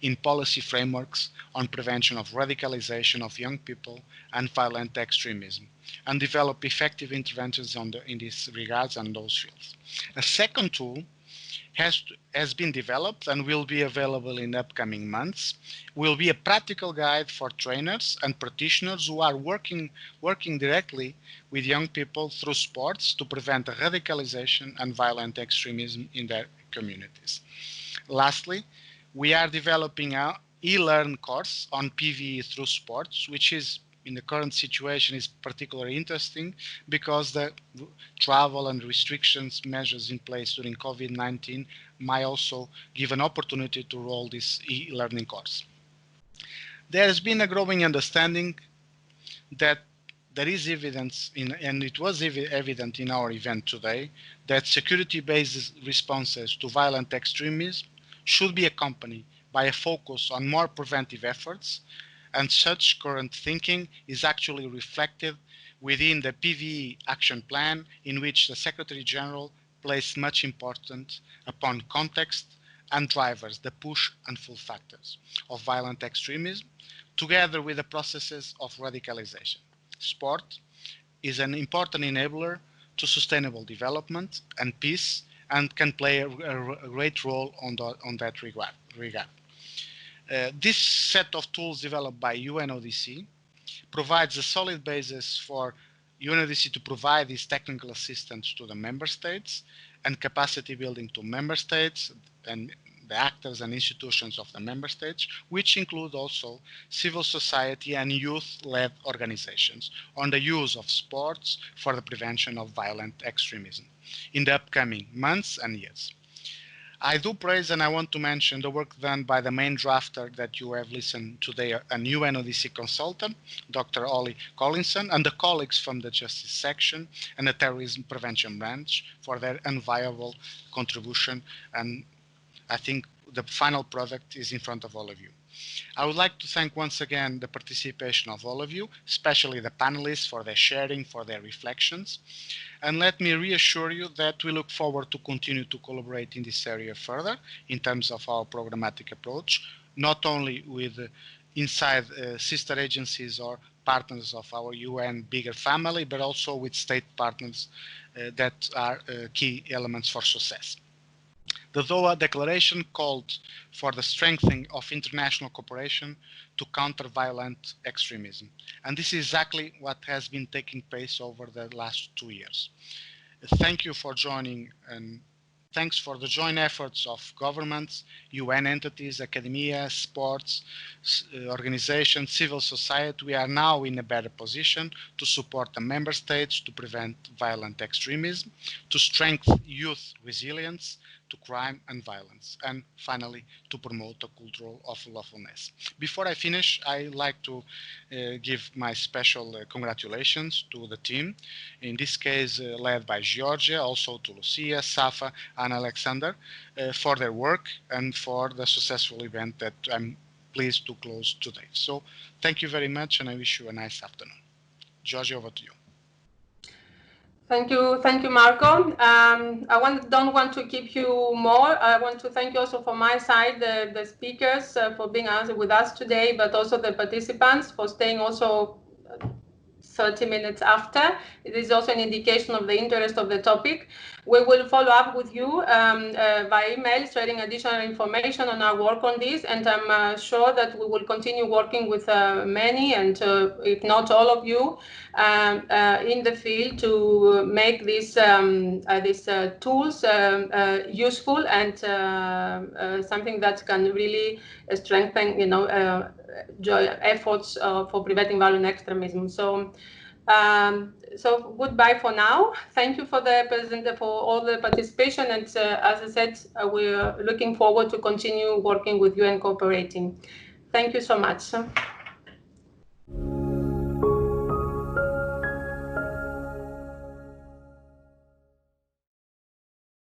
in policy frameworks on prevention of radicalization of young people and violent extremism, and develop effective interventions in these regards and those fields. A second tool has been developed and will be available in upcoming months, will be a practical guide for trainers and practitioners who are working directly with young people through sports to prevent radicalization and violent extremism in their communities. Lastly, we are developing an e-learn course on PVE through sports, which is in the current situation is particularly interesting because the travel and restrictions measures in place during COVID-19 might also give an opportunity to roll this e-learning course. There has been a growing understanding that there is evidence, and it was evident in our event today, that security-based responses to violent extremism should be accompanied by a focus on more preventive efforts, and such current thinking is actually reflected within the PVE action plan, in which the Secretary General placed much importance upon context and drivers, the push and pull factors of violent extremism, together with the processes of radicalization. Sport is an important enabler to sustainable development and peace, and can play a great role on that regard. This set of tools developed by UNODC provides a solid basis for UNODC to provide this technical assistance to the member states and capacity building to member states and the actors and institutions of the member states, which include also civil society and youth-led organizations on the use of sports for the prevention of violent extremism in the upcoming months and years. I do praise, and I want to mention, the work done by the main drafter that you have listened today, a UNODC consultant, Dr. Ollie Collinson, and the colleagues from the Justice Section and the Terrorism Prevention Branch for their invaluable contribution. And I think the final product is in front of all of you. I would like to thank once again the participation of all of you, especially the panelists for their sharing, for their reflections. And let me reassure you that we look forward to continue to collaborate in this area further in terms of our programmatic approach, not only with inside sister agencies or partners of our UN bigger family, but also with state partners that are key elements for success. The Doha Declaration called for the strengthening of international cooperation to counter violent extremism. And this is exactly what has been taking place over the last 2 years. Thank you for joining, and thanks for the joint efforts of governments, UN entities, academia, sports, organizations, civil society. We are now in a better position to support the member states to prevent violent extremism, to strengthen youth resilience to crime and violence, and finally to promote a culture of lawfulness. Before I finish, I'd like to give my special congratulations to the team, in this case led by Georgia, also to Lucia, Safa and Alexander for their work and for the successful event that I'm pleased to close today. So thank you very much, and I wish you a nice afternoon. Georgia, over to you. Thank you, Marco. Don't want to keep you more. I want to thank you also from my side, the speakers for being with us today, but also the participants for staying also 30 minutes after. It is also an indication of the interest of the topic. We will follow up with you by email, sharing additional information on our work on this, and I'm sure that we will continue working with many, and if not all of you, in the field to make these tools useful and something that can really strengthen, efforts for preventing violent extremism. So goodbye for now. Thank you for all the participation, and as I said, we're looking forward to continue working with you and cooperating. Thank you so much.